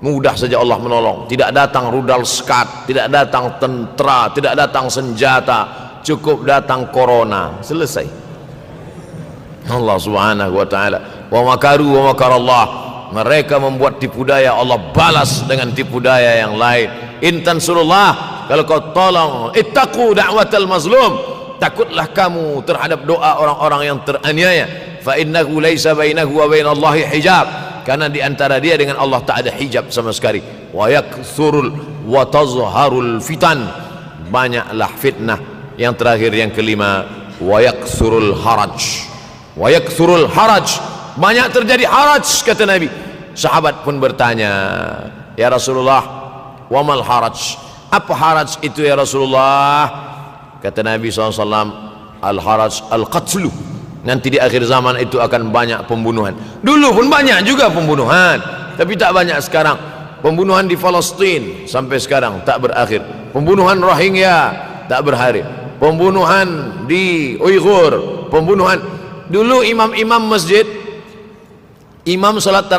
Mudah saja Allah menolong. Tidak datang rudal skat, tidak datang tentera, tidak datang senjata, cukup datang corona, selesai. Allah Subhanahu wa taala, wa makaru wa makarallah. Mereka membuat tipu daya, Allah balas dengan tipu daya yang lain. In tansurullah, kalau kau tolong, ittaqu da'watal mazlum, takutlah kamu terhadap doa orang-orang yang teraniaya. Fa innahu laisa bainahu wa bainallahi hijab, karena di antara dia dengan Allah tak ada hijab sama sekali. Wa yakthurul wa tazharul fitan, banyaklah fitnah. Yang terakhir, yang kelima, wa yakthurul haraj. Wa yakthurul haraj, banyak terjadi haraj, kata Nabi. Sahabat pun bertanya, ya Rasulullah, wa mal haraj, apa haraj itu ya Rasulullah? Kata Nabi SAW, al haraj al qatlu, nanti di akhir zaman itu akan banyak pembunuhan. Dulu pun banyak juga pembunuhan, tapi tak banyak sekarang. Pembunuhan di Palestina sampai sekarang tak berakhir. Pembunuhan Rohingya tak berakhir. Pembunuhan di Uighur, pembunuhan. Dulu imam-imam masjid, imam salat tarawih